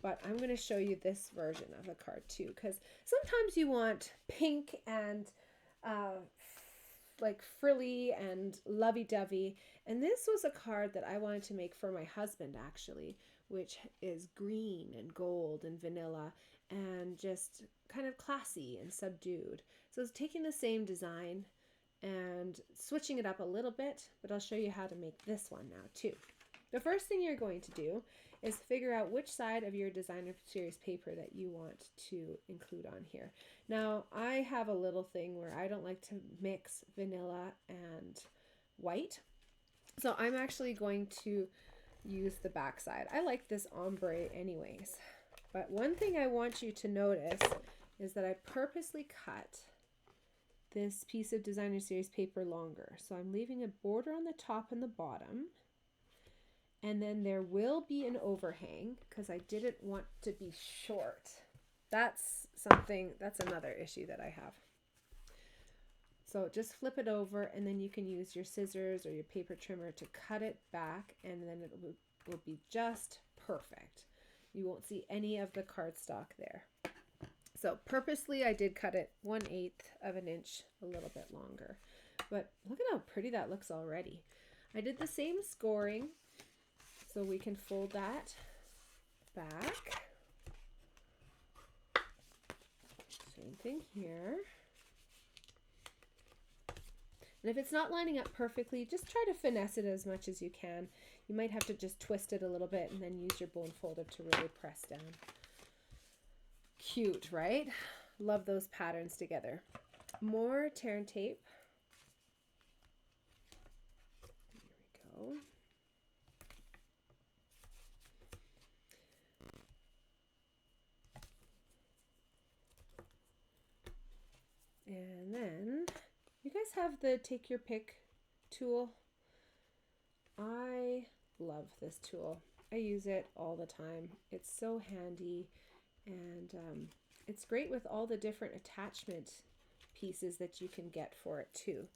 But I'm going to show you this version of the card too, because sometimes you want pink and like frilly and lovey-dovey. And this was a card that I wanted to make for my husband actually, which is green and gold and vanilla and just kind of classy and subdued. So it's taking the same design and switching it up a little bit, but I'll show you how to make this one now too. The first thing you're going to do is figure out which side of your designer series paper that you want to include on here. Now, I have a little thing where I don't like to mix vanilla and white. So I'm actually going to use the back side. I like this ombre anyways. But one thing I want you to notice is that I purposely cut this piece of designer series paper longer. So I'm leaving a border on the top and the bottom. And then there will be an overhang because I didn't want to be short. That's another issue that I have. So just flip it over and then you can use your scissors or your paper trimmer to cut it back, and then it will be just perfect. You won't see any of the cardstock there. So purposely I did cut it 1/8 of an inch a little bit longer. But look at how pretty that looks already. I did the same scoring. So we can fold that back. Same thing here. And if it's not lining up perfectly, just try to finesse it as much as you can. You might have to just twist it a little bit and then use your bone folder to really press down. Cute, right? Love those patterns together. More tear and tape. There we go. And then you guys have the take your pick tool. I love this tool. I use it all the time. It's so handy, and it's great with all the different attachment pieces that you can get for it too.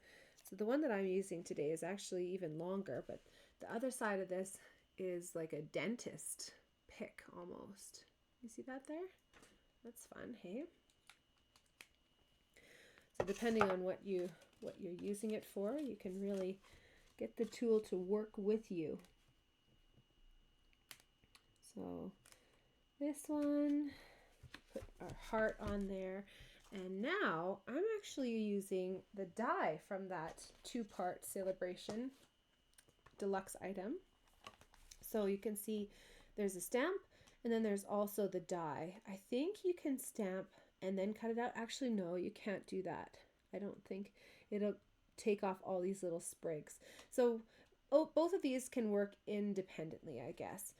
So the one that I'm using today is actually even longer, but the other side of this is like a dentist pick almost. You see that there? That's fun, hey? So depending on what you're using it for, you can really get the tool to work with you. So this one, put our heart on there. And now I'm actually using the die from that 2-part Celebration deluxe item. So you can see there's a stamp and then there's also the die. I think you can stamp and then cut it out. Actually, no, you can't do that. I don't think it'll take off all these little sprigs. So both of these can work independently, I guess.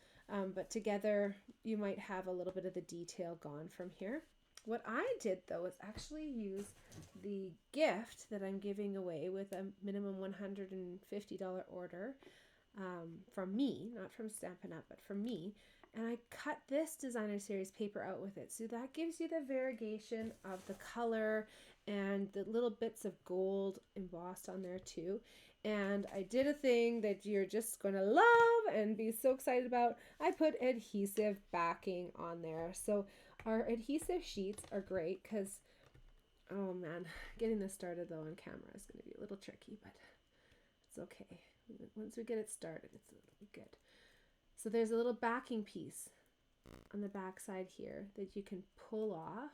But together you might have a little bit of the detail gone from here. What I did though is actually use the gift that I'm giving away with a minimum $150 order from me, not from Stampin' Up, but from me. And I cut this designer series paper out with it. So that gives you the variegation of the color and the little bits of gold embossed on there too. And I did a thing that you're just going to love and be so excited about. I put adhesive backing on there. So our adhesive sheets are great because, oh man, getting this started though on camera is going to be a little tricky, but it's okay. Once we get it started, it's good. So there's a little backing piece on the back side here that you can pull off.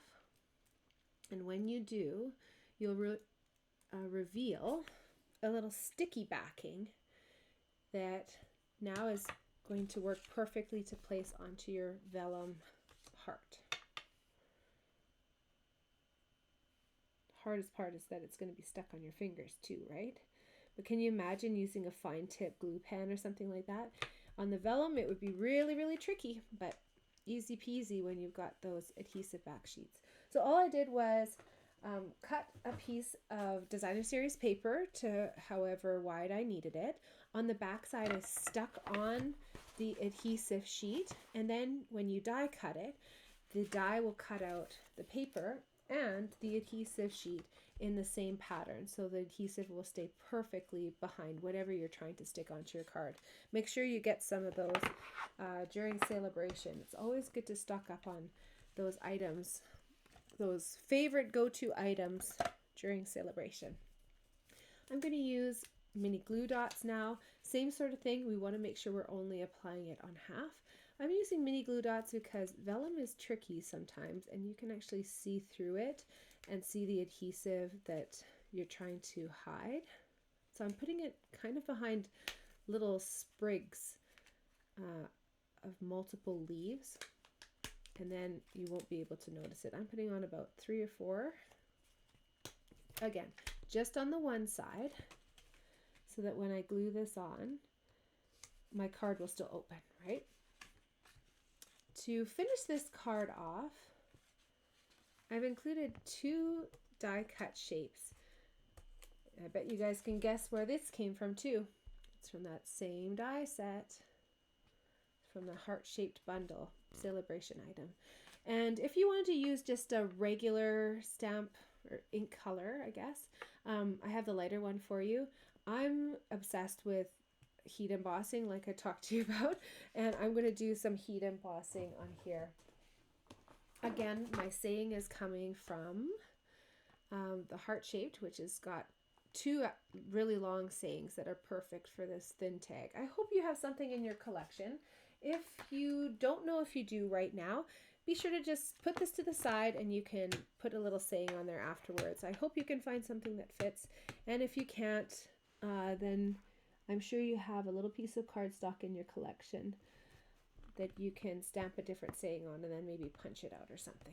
And when you do, you'll reveal a little sticky backing that now is going to work perfectly to place onto your vellum heart. Hardest part is that it's going to be stuck on your fingers too, right? But can you imagine using a fine tip glue pen or something like that? On the vellum, it would be really, really tricky, but easy peasy when you've got those adhesive back sheets. So all I did was cut a piece of designer series paper to however wide I needed it. On the back side is stuck on the adhesive sheet, and then when you die cut it, the die will cut out the paper and the adhesive sheet in the same pattern, so the adhesive will stay perfectly behind whatever you're trying to stick onto your card. Make sure you get some of those during celebration. It's always good to stock up on those items, those favorite go-to items during celebration. I'm going to use mini glue dots now. Same sort of thing. We want to make sure we're only applying it on half. I'm using mini glue dots because vellum is tricky sometimes, and you can actually see through it and see the adhesive that you're trying to hide. So I'm putting it kind of behind little sprigs of multiple leaves, and then you won't be able to notice it. I'm putting on about 3 or 4, again, just on the one side, so that when I glue this on, my card will still open, right? To finish this card off, I've included 2 die cut shapes. I bet you guys can guess where this came from too. It's from that same die set, from the heart-shaped bundle celebration item. And if you wanted to use just a regular stamp or ink color, I guess, I have the lighter one for you. I'm obsessed with heat embossing, like I talked to you about, and I'm going to do some heat embossing on here. Again, my saying is coming from the heart-shaped, which has got 2 really long sayings that are perfect for this thin tag. I hope you have something in your collection. If you don't know if you do right now, be sure to just put this to the side and you can put a little saying on there afterwards. I hope you can find something that fits, and if you can't, then I'm sure you have a little piece of cardstock in your collection that you can stamp a different saying on and then maybe punch it out or something.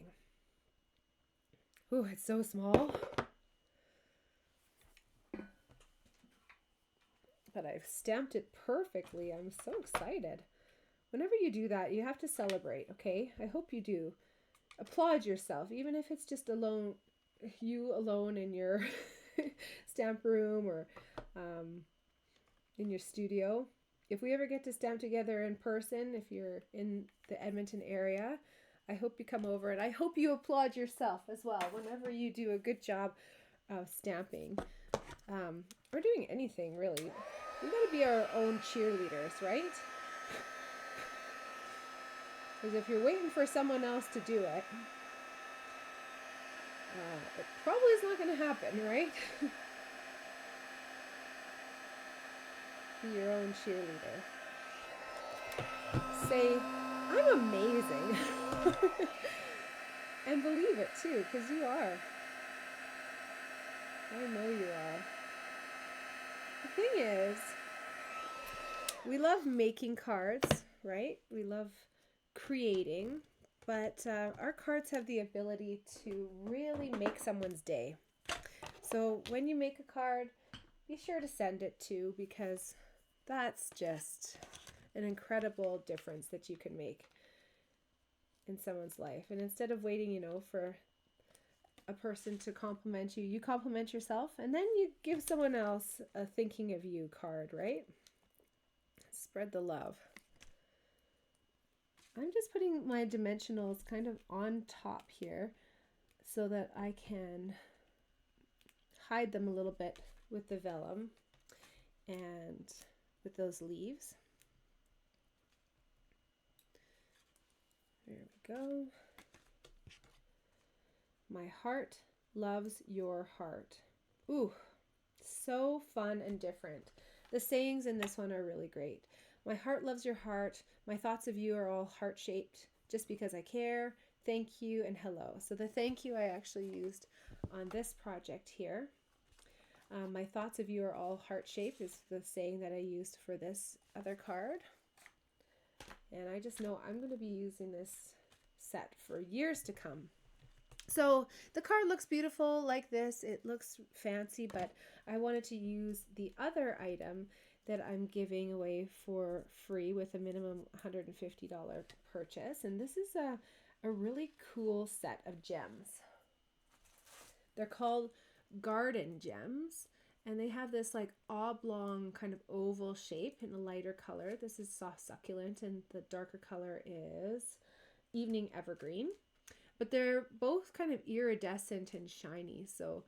Ooh, it's so small. But I've stamped it perfectly. I'm so excited. Whenever you do that, you have to celebrate, okay? I hope you do. Applaud yourself, even if it's just you alone in your stamp room or in your studio. If we ever get to stamp together in person, if you're in the Edmonton area, I hope you come over, and I hope you applaud yourself as well whenever you do a good job of stamping. Or doing anything, really. We gotta be our own cheerleaders, right? Because if you're waiting for someone else to do it, it probably is not going to happen, right? Be your own cheerleader. Say, I'm amazing. And believe it too, because you are. I know you are. The thing is, we love making cards, right? We love creating, but our cards have the ability to really make someone's day. So when you make a card, be sure to send it to, because that's just an incredible difference that you can make in someone's life. And instead of waiting, for a person to compliment you, you compliment yourself, and then you give someone else a thinking of you card, right? Spread the love. I'm just putting my dimensionals kind of on top here so that I can hide them a little bit with the vellum and with those leaves. There we go. My heart loves your heart. Ooh, so fun and different. The sayings in this one are really great. My heart loves your heart. My thoughts of you are all heart-shaped just because I care. Thank you and hello. So the thank you I actually used on this project here. My thoughts of you are all heart-shaped is the saying that I used for this other card. And I just know I'm going to be using this set for years to come. So the card looks beautiful like this. It looks fancy, but I wanted to use the other item that I'm giving away for free with a minimum $150 purchase. And this is a really cool set of gems. They're called garden gems, and they have this like oblong kind of oval shape in a lighter color. This is soft succulent, and the darker color is evening evergreen. But they're both kind of iridescent and shiny, so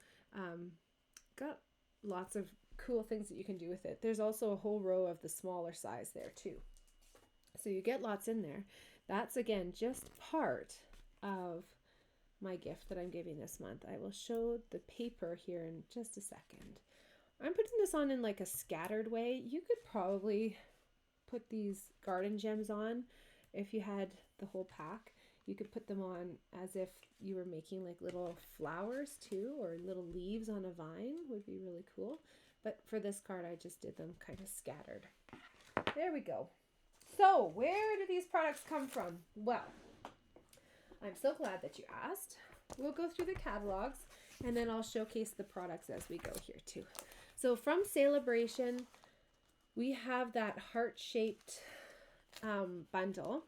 got lots of cool things that you can do with it. There's also a whole row of the smaller size there too. So you get lots in there. That's again just part of my gift that I'm giving this month. I will show the paper here in just a second. I'm putting this on in like a scattered way. You could probably put these garden gems on if you had the whole pack. You could put them on as if you were making like little flowers too, or little leaves on a vine would be really cool. But for this card, I just did them kind of scattered. There we go. So where do these products come from? Well, I'm so glad that you asked. We'll go through the catalogs and then I'll showcase the products as we go here too. So from Celebration, we have that heart-shaped bundle.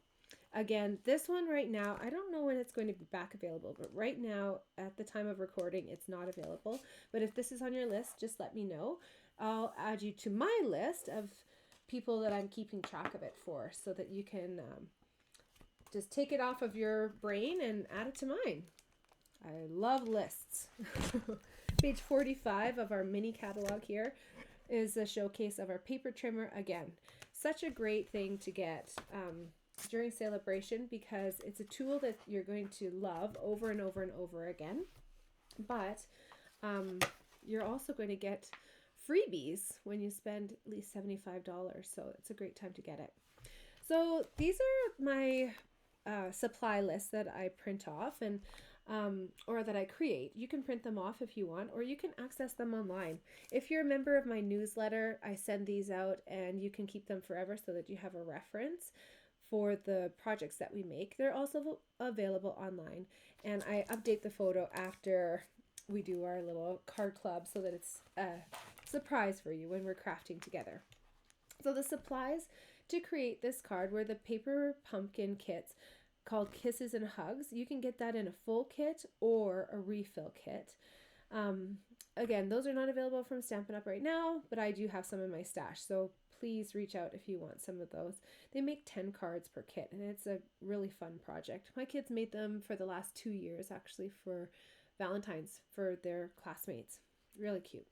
Again, this one right now, I don't know when it's going to be back available, but right now at the time of recording, it's not available. But if this is on your list, just let me know. I'll add you to my list of people that I'm keeping track of it for so that you can just take it off of your brain and add it to mine. I love lists. Page 45 of our mini catalog here is a showcase of our paper trimmer. Again, such a great thing to get during Celebration because it's a tool that you're going to love over and over and over again. But you're also going to get freebies when you spend at least $75. So it's a great time to get it. So these are my supply lists that I print off and or that I create. You can print them off if you want, or you can access them online. If you're a member of my newsletter, I send these out and you can keep them forever so that you have a reference for the projects that we make. They're also available online, and I update the photo after we do our little card club so that it's a surprise for you when we're crafting together. So the supplies to create this card were the paper pumpkin kits called Kisses and Hugs. You can get that in a full kit or a refill kit. Again, those are not available from Stampin' Up! Right now, but I do have some in my stash, so please reach out if you want some of those. They make 10 cards per kit, and it's a really fun project. My kids made them for the last 2 years, actually, for Valentine's for their classmates. Really cute.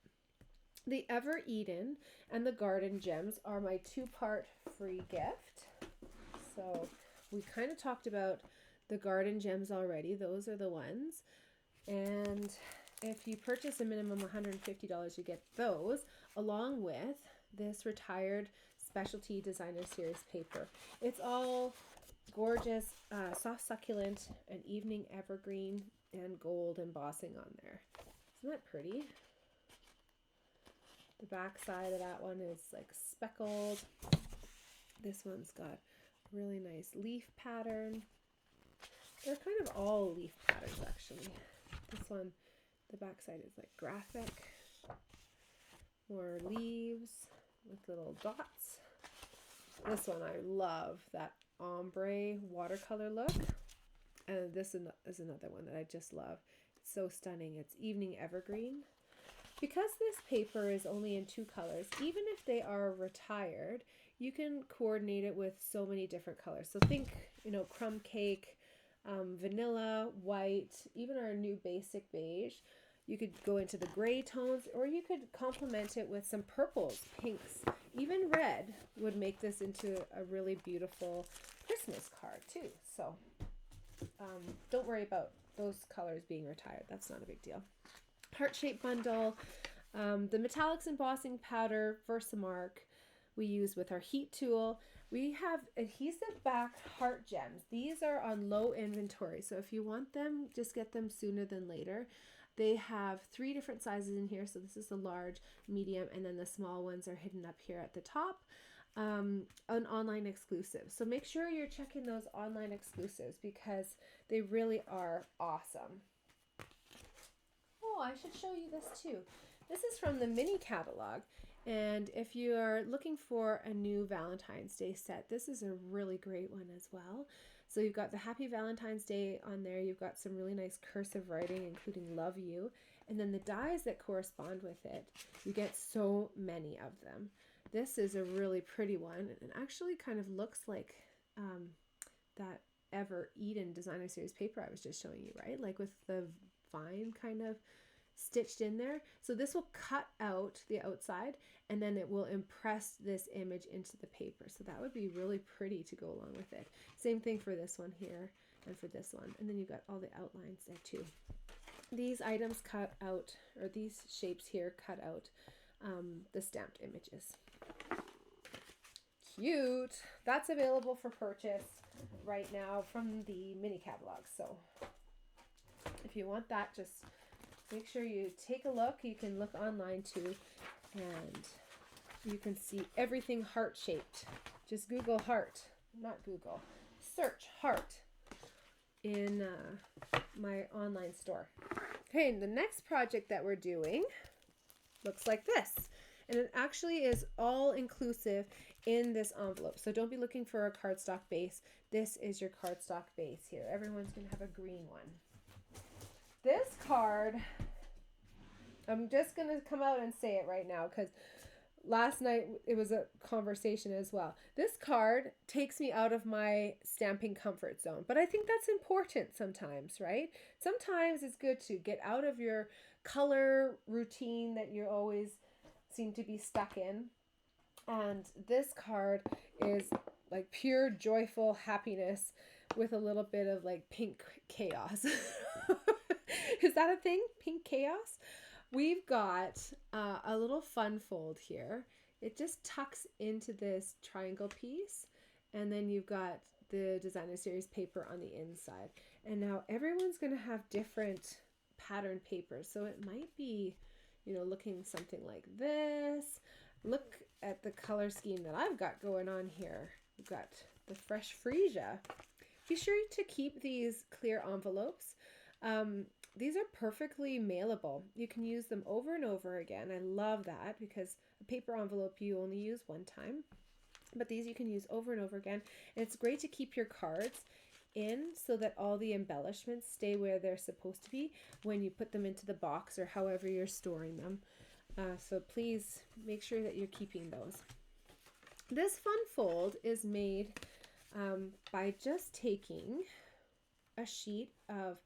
The Ever Eden and the Garden Gems are my 2-part free gift. So we kind of talked about the Garden Gems already. Those are the ones. And if you purchase a minimum of $150, you get those along with this Retired Specialty Designer Series paper. It's all gorgeous, soft succulent, and evening evergreen and gold embossing on there. Isn't that pretty? The back side of that one is like speckled. This one's got really nice leaf pattern. They're kind of all leaf patterns actually. This one, the back side is like graphic. More leaves with little dots. This one I love, that ombre watercolor look. And this is another one that I just love. It's so stunning. It's evening evergreen. Because this paper is only in 2 colors, even if they are retired, you can coordinate it with so many different colors. So think, crumb cake, vanilla, white, even our new basic beige. You could go into the gray tones, or you could complement it with some purples, pinks, even red would make this into a really beautiful Christmas card too. So don't worry about those colors being retired. That's not a big deal. Heart-shaped bundle, the metallics embossing powder, Versamark, we use with our heat tool. We have adhesive back heart gems. These are on low inventory, so if you want them, just get them sooner than later. They have 3 different sizes in here, so this is the large, medium, and then the small ones are hidden up here at the top. An online exclusive. So make sure you're checking those online exclusives because they really are awesome. Oh, I should show you this too. This is from the mini catalog. And if you are looking for a new Valentine's Day set, this is a really great one as well. So you've got the Happy Valentine's Day on there. You've got some really nice cursive writing, including Love You. And then the dies that correspond with it, you get so many of them. This is a really pretty one. It actually kind of looks like that Ever Eden Designer Series paper I was just showing you, right? Like with the vine kind of stitched in there. So this will cut out the outside and then it will impress this image into the paper. So that would be really pretty to go along with it. Same thing for this one here and for this one. And then you've got all the outlines there too. These items cut out, or these shapes here cut out the stamped images. Cute. That's available for purchase right now from the mini catalog. So if you want that, just make sure you take a look. You can look online too, and you can see everything heart shaped. Just Google heart, not Google, search heart in my online store. Okay, and the next project that we're doing looks like this. And it actually is all inclusive in this envelope. So don't be looking for a cardstock base. This is your cardstock base here. Everyone's going to have a green one. This card, I'm just going to come out and say it right now because last night it was a conversation as well. This card takes me out of my stamping comfort zone, but I think that's important sometimes, right? Sometimes it's good to get out of your color routine that you always seem to be stuck in. And this card is like pure joyful happiness with a little bit of like pink chaos. Is that a thing? Pink chaos? We've got a little fun fold here. It just tucks into this triangle piece, and then you've got the Designer Series paper on the inside. And now everyone's going to have different pattern papers, so it might be, you know, looking something like this. Look at the color scheme that I've got going on here. We've got the Fresh Freesia. Be sure to keep these clear envelopes. These are perfectly mailable. You can use them over and over again. I love that because a paper envelope you only use one time, but these you can use over and over again. And it's great to keep your cards in so that all the embellishments stay where they're supposed to be when you put them into the box or however you're storing them. So please make sure that you're keeping those. This fun fold is made by just taking a sheet of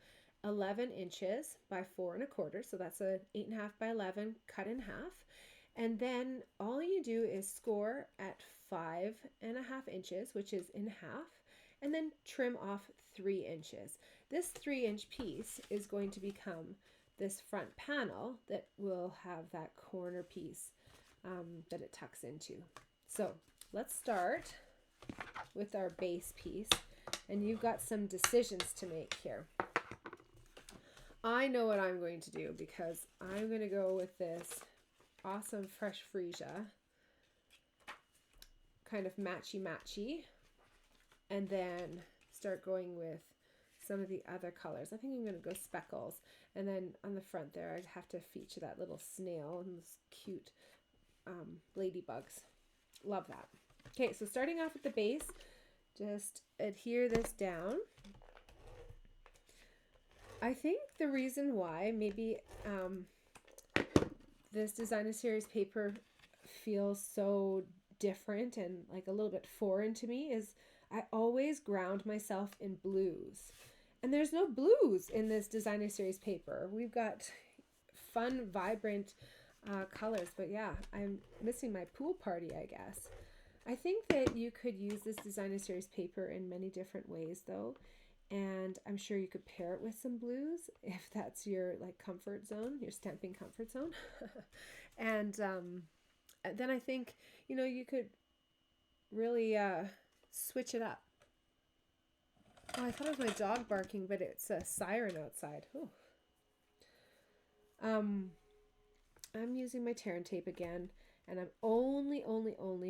11 inches by 4 1/4, so that's a 8.5 by 11 cut in half, and then all you do is score at 5.5 inches, which is in half, and then trim off 3 inches. This 3-inch piece is going to become this front panel that will have that corner piece that it tucks into. So let's start with our base piece, and you've got some decisions to make here. I know what I'm going to do because I'm going to go with this awesome Fresh Freesia, kind of matchy, and then start going with some of the other colors. I think I'm going to go speckles, and then on the front there I'd have to feature that little snail and those cute ladybugs. Love that. Okay, so starting off with the base, just adhere this down. I think the reason why maybe this Designer Series paper feels so different and like a little bit foreign to me is I always ground myself in blues. And there's no blues in this Designer Series paper. We've got fun, vibrant colors. But yeah, I'm missing my pool party, I guess. I think that you could use this designer series paper in many different ways though. And I'm sure you could pair it with some blues if that's your like comfort zone, your stamping comfort zone. And then I think, you know, you could really switch it up. Oh, I thought it was my dog barking, but it's a siren outside. Ooh. I'm using my tear and tape again, and I'm only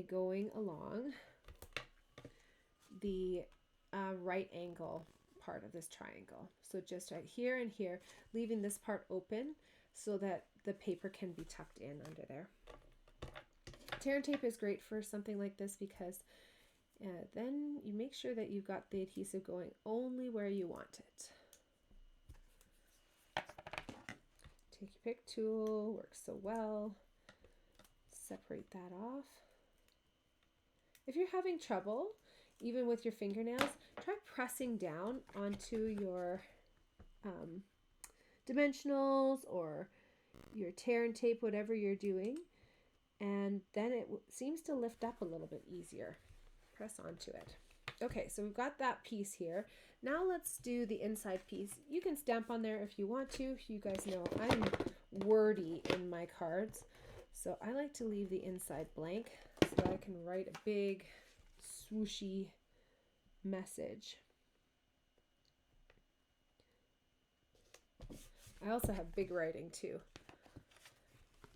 going along the right angle part of this triangle. So just right here and here, leaving this part open so that the paper can be tucked in under there. Tear and tape is great for something like this because then you make sure that you've got the adhesive going only where you want it. Take your pick tool, works so well. Separate that off. If you're having trouble, even with your fingernails, try pressing down onto your dimensionals or your tear and tape, whatever you're doing, and then it seems to lift up a little bit easier. Press onto it. Okay, so we've got that piece here. Now let's do the inside piece. You can stamp on there if you want to. You guys know I'm wordy in my cards, so I like to leave the inside blank so I can write a big swooshy message. I also have big writing too.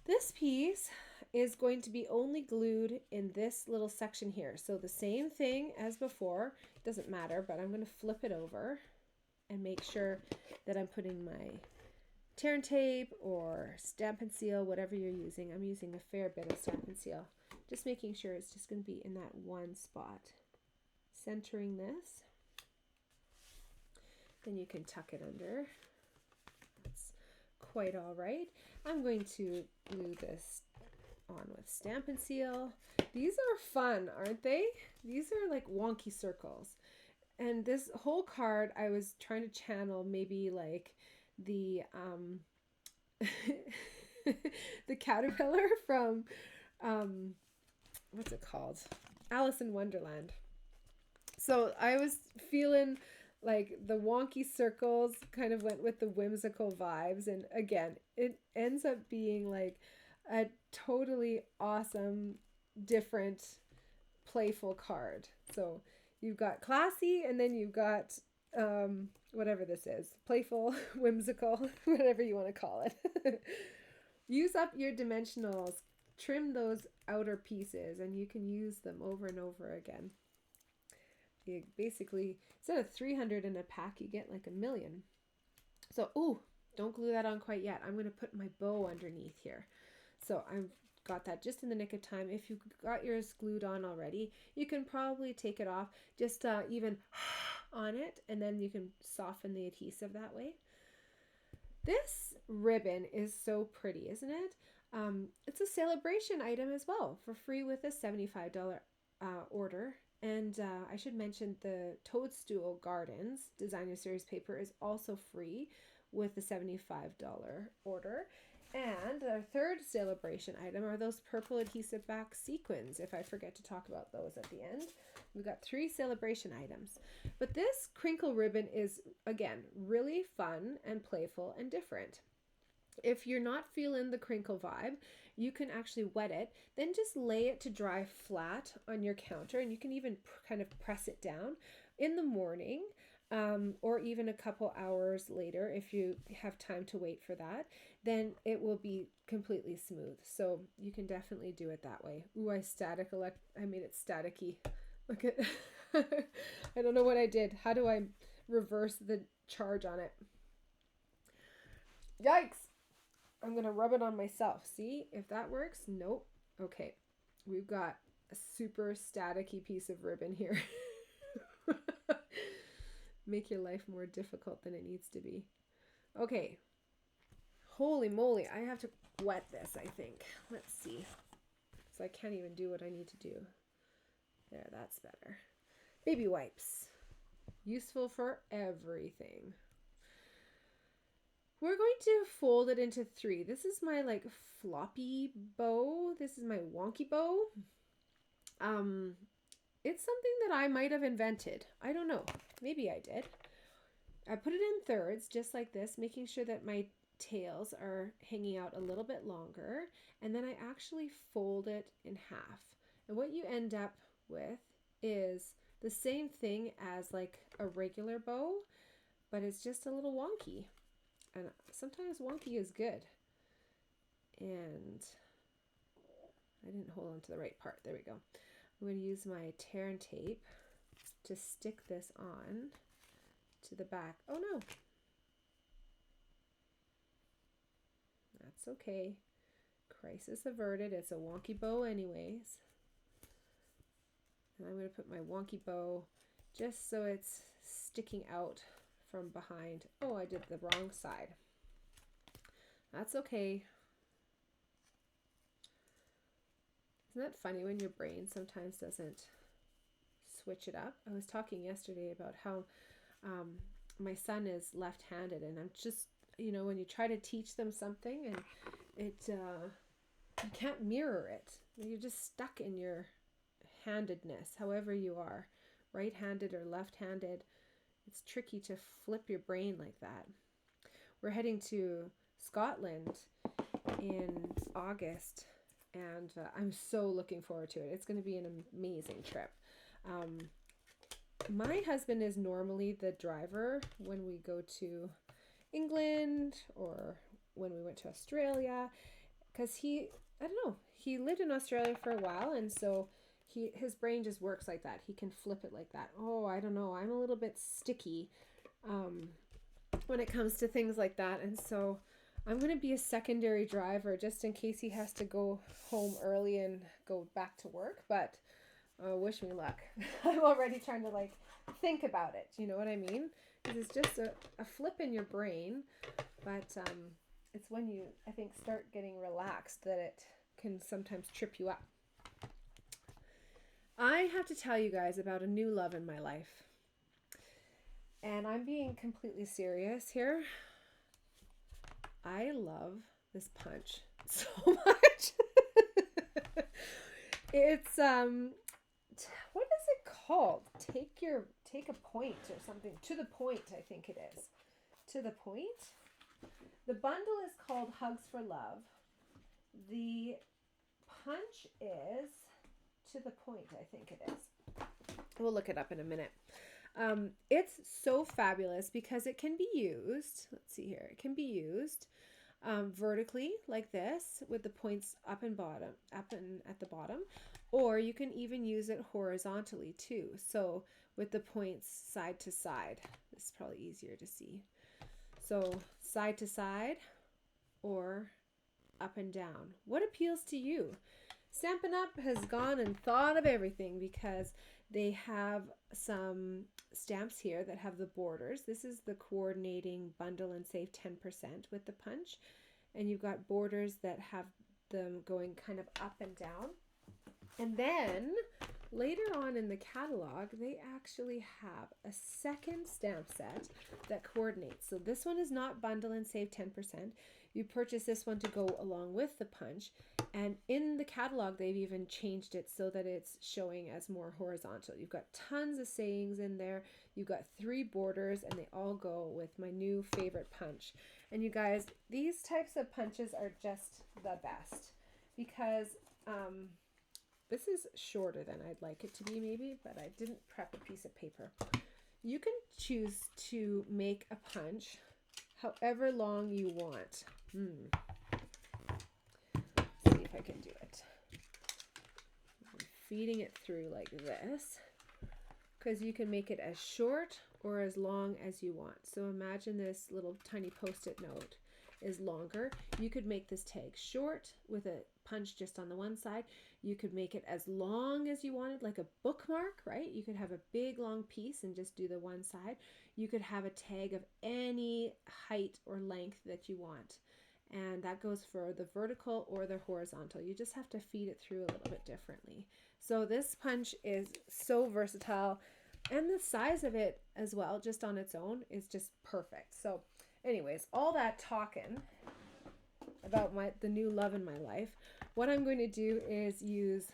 This piece is going to be only glued in this little section here. So the same thing as before, it doesn't matter, but I'm going to flip it over and make sure that I'm putting my tear and tape or Stampin Seal, whatever you're using. I'm using a fair bit of Stampin Seal. Just making sure it's just going to be in that one spot. Centering this. Then you can tuck it under. That's quite all right. I'm going to glue this on with Stampin Seal. These are fun, aren't they? These are like wonky circles. And this whole card, I was trying to channel maybe like the the caterpillar from what's it called? Alice in Wonderland. So I was feeling like the wonky circles kind of went with the whimsical vibes, and again, it ends up being like a totally awesome, different, playful card. So you've got classy, and then you've got whatever this is, playful, whimsical, whatever you want to call it. Use up your dimensionals, trim those outer pieces, and you can use them over and over again. You basically, instead of 300 in a pack, you get like 1,000,000. So, ooh, don't glue that on quite yet. I'm going to put my bow underneath here. So I've got that just in the nick of time. If you've got yours glued on already, you can probably take it off, just even on it, and then you can soften the adhesive that way. This ribbon is so pretty, isn't it? It's a celebration item as well, for free with a $75 order. And I should mention the Toadstool Gardens Designer Series paper is also free with the $75 order. And our third celebration item are those purple adhesive back sequins, if I forget to talk about those at the end. We've got 3 celebration items. But this crinkle ribbon is, again, really fun and playful and different. If you're not feeling the crinkle vibe, you can actually wet it, then just lay it to dry flat on your counter, and you can even kind of press it down in the morning, or even a couple hours later if you have time to wait for that. Then it will be completely smooth. So you can definitely do it that way. Ooh, I made it staticky. Look at, I don't know what I did. How do I reverse the charge on it? Yikes! I'm going to rub it on myself. See if that works? Nope. Okay. We've got a super staticky piece of ribbon here. Make your life more difficult than it needs to be. Okay. Holy moly. I have to wet this, I think. Let's see. So I can't even do what I need to do. There, that's better. Baby wipes. Useful for everything. We're going to fold it into 3. This is my like floppy bow. This is my wonky bow. It's something that I might have invented. I don't know. Maybe I did. I put it in thirds just like this, making sure that my tails are hanging out a little bit longer. And then I actually fold it in half. And what you end up with is the same thing as like a regular bow, but it's just a little wonky. And sometimes wonky is good. And I didn't hold on to the right part. There we go. I'm going to use my tear and tape to stick this on to the back. Oh no. That's okay. Crisis averted. It's a wonky bow anyways. And I'm going to put my wonky bow just so it's sticking out from behind. Oh, I did the wrong side. That's okay. Isn't that funny when your brain sometimes doesn't switch it up? I was talking yesterday about how my son is left-handed, and I'm just, you know, when you try to teach them something and it you can't mirror it. You're just stuck in your handedness, however you are, right-handed or left-handed. It's tricky to flip your brain like that. We're heading to Scotland in August, and I'm so looking forward to it. It's going to be an amazing trip. My husband is normally the driver when we go to England or when we went to Australia, because I don't know, he lived in Australia for a while, and so his brain just works like that. He can flip it like that. Oh, I don't know. I'm a little bit sticky when it comes to things like that, and so I'm going to be a secondary driver just in case he has to go home early and go back to work, but wish me luck. I'm already trying to like think about it. You know what I mean? Because it's just a flip in your brain, but it's when you, I think, start getting relaxed that it can sometimes trip you up. I have to tell you guys about a new love in my life. And I'm being completely serious here. I love this punch so much. It's what is it called? Take a point or something. To the point, I think it is. To the point. The bundle is called Hugs for Love. The punch is To the Point, I think it is. We'll look it up in a minute. It's so fabulous because it can be used. Let's see here. It can be used vertically like this with the points up and at the bottom, or you can even use it horizontally too. So with the points side to side. This is probably easier to see. So side to side or up and down. What appeals to you? Stampin' Up! Has gone and thought of everything because they have some stamps here that have the borders. This is the coordinating bundle and save 10% with the punch. And you've got borders that have them going kind of up and down. And then later on in the catalog, they actually have a second stamp set that coordinates. So this one is not bundle and save 10%. You purchase this one to go along with the punch. And in the catalog, they've even changed it so that it's showing as more horizontal. You've got tons of sayings in there. You've got 3 borders, and they all go with my new favorite punch. And you guys, these types of punches are just the best because this is shorter than I'd like it to be maybe, but I didn't prep a piece of paper. You can choose to make a punch however long you want. Let's see if I can do it. I'm feeding it through like this because you can make it as short or as long as you want. So imagine this little tiny post-it note is longer. You could make this tag short with a punch just on the one side. You could make it as long as you wanted, like a bookmark, right? You could have a big long piece and just do the one side. You could have a tag of any height or length that you want. And that goes for the vertical or the horizontal. You just have to feed it through a little bit differently. So this punch is so versatile, and the size of it as well, just on its own, is just perfect. So anyways, all that talking about the new love in my life, what I'm going to do is use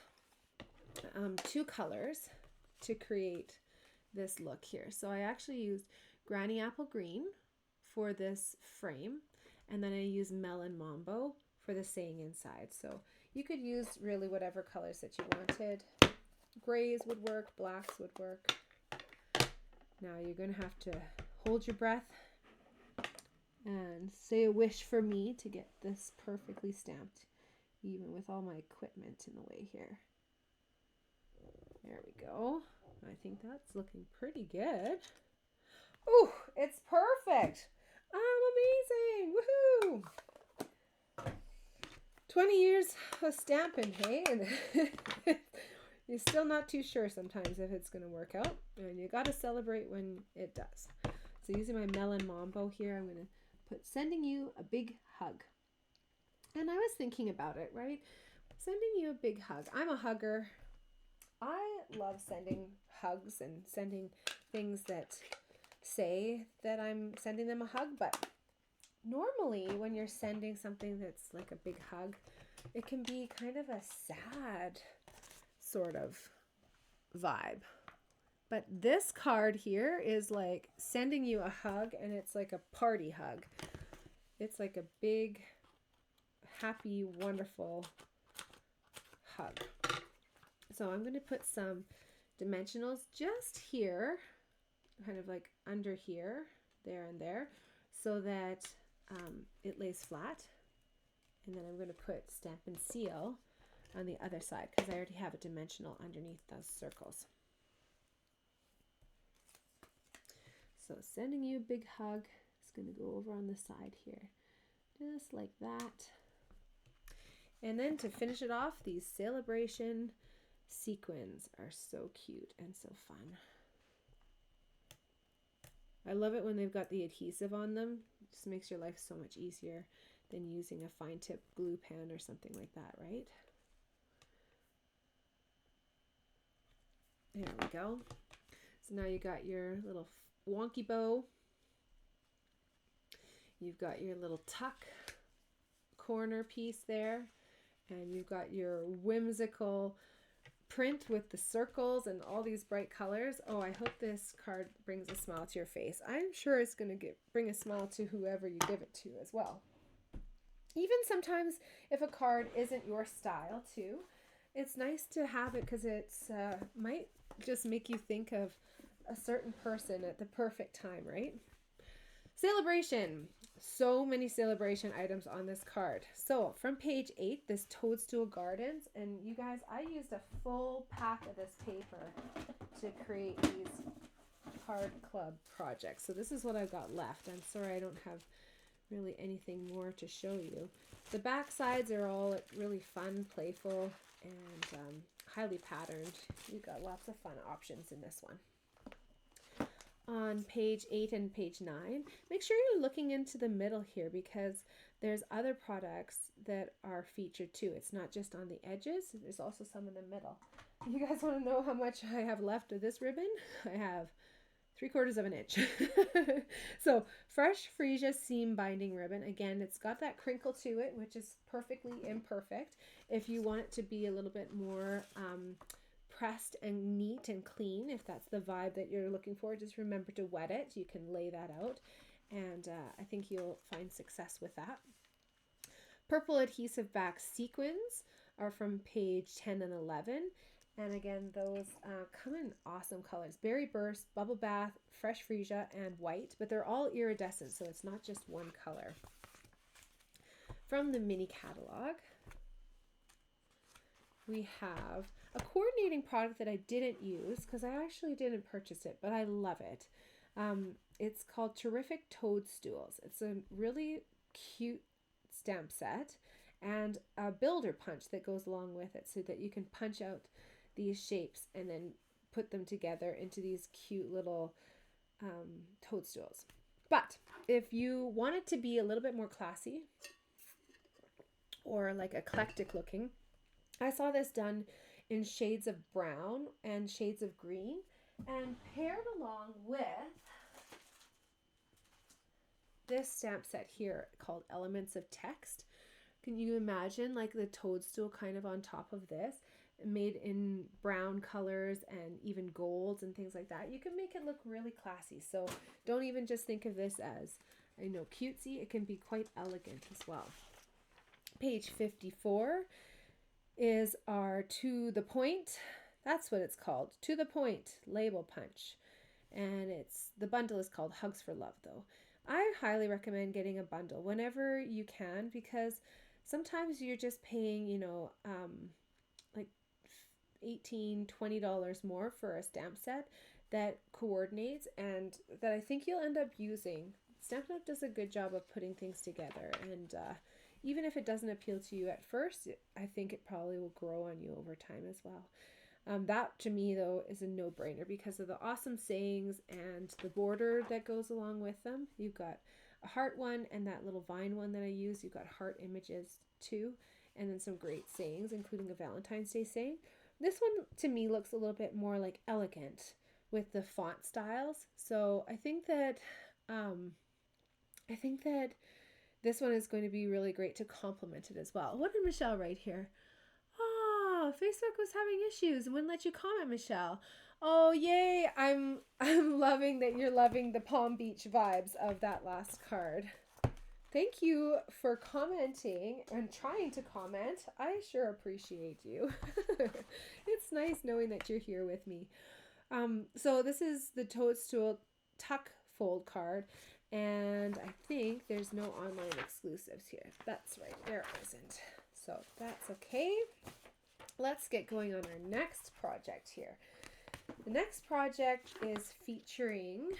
two colors to create this look here. So I actually used Granny Apple Green for this frame, and then I used Melon Mambo for the saying inside. So you could use really whatever colors that you wanted. Grays would work, blacks would work. Now you're going to have to hold your breath and say a wish for me to get this perfectly stamped, even with all my equipment in the way here. There we go. I think that's looking pretty good. Ooh, it's perfect. I'm amazing. Woohoo! 20 years of stamping, hey? And you're still not too sure sometimes if it's going to work out. And you got to celebrate when it does. So using my Melon Mambo here, I'm going to put sending you a big hug. And I was thinking about it, right? Sending you a big hug. I'm a hugger. I love sending hugs and sending things that say that I'm sending them a hug, but normally when you're sending something that's like a big hug, it can be kind of a sad sort of vibe. But this card here is like sending you a hug, and it's like a party hug. It's like a big, happy, wonderful hug. So I'm going to put some dimensionals just here, kind of like under here, there and there, so that it lays flat. And then I'm going to put Stampin Seal on the other side because I already have a dimensional underneath those circles. So sending you a big hug. It's going to go over on the side here, just like that. And then to finish it off, these Celebration sequins are so cute and so fun. I love it when they've got the adhesive on them. It just makes your life so much easier than using a fine tip glue pen or something like that, right? There we go. So now you got your little wonky bow. You've got your little tuck corner piece there, and you've got your whimsical print with the circles and all these bright colors. Oh, I hope this card brings a smile to your face. I'm sure it's going to bring a smile to whoever you give it to as well. Even sometimes if a card isn't your style too, it's nice to have it because it's might just make you think of a certain person at the perfect time, right? Celebration. So many celebration items on this card. So from page 8, this Toadstool Gardens, and you guys, I used a full pack of this paper to create these card club projects. So this is what I've got left. I'm sorry I don't have really anything more to show you. The back sides are all really fun, playful, and highly patterned. You've got lots of fun options in this one. On page 8 and page 9, make sure you're looking into the middle here because there's other products that are featured too. It's not just on the edges, there's also some in the middle. You guys want to know how much I have left of this ribbon? I have 3/4 of an inch. So fresh freesia seam binding ribbon. Again, it's got that crinkle to it, which is perfectly imperfect. If you want it to be a little bit more pressed and neat and clean, if that's the vibe that you're looking for, just remember to wet it. You can lay that out, and I think you'll find success with that. Purple adhesive back sequins are from page 10 and 11, and again, those come in awesome colors: berry burst, bubble bath, fresh freesia, and white, but they're all iridescent, so it's not just one color. From the mini catalog, we have a coordinating product that I didn't use because I actually didn't purchase it, but I love it. It's called Terrific Toadstools. It's a really cute stamp set and a builder punch that goes along with it so that you can punch out these shapes and then put them together into these cute little toadstools. But if you want it to be a little bit more classy or like eclectic looking, I saw this done in shades of brown and shades of green and paired along with this stamp set here called Elements of Text. Can you imagine like the toadstool kind of on top of this, made in brown colors and even golds and things like that? You can make it look really classy. So don't even just think of this as, I know, cutesy. It can be quite elegant as well. Page 54 is our To the Point. That's what it's called. To the Point label punch. And the bundle is called Hugs for Love though. I highly recommend getting a bundle whenever you can, because sometimes you're just paying, you know, like $18-20 more for a stamp set that coordinates and that I think you'll end up using. Stampin' Up! Does a good job of putting things together, and even if it doesn't appeal to you at first, I think it probably will grow on you over time as well. That to me though is a no-brainer because of the awesome sayings and the border that goes along with them. You've got a heart one and that little vine one that I use. You've got heart images too, and then some great sayings, including a Valentine's Day saying. This one to me looks a little bit more like elegant with the font styles. So I think that this one is going to be really great to complement it as well. What did Michelle write here? Oh, Facebook was having issues and wouldn't let you comment, Michelle. Oh, yay. I'm loving that you're loving the Palm Beach vibes of that last card. Thank you for commenting and trying to comment. I sure appreciate you. It's nice knowing that you're here with me. So this is the Toadstool Tuck Fold card, and I think there's no online exclusives here. That's right, there isn't. So that's okay. Let's get going on our next project here. The next project is featuring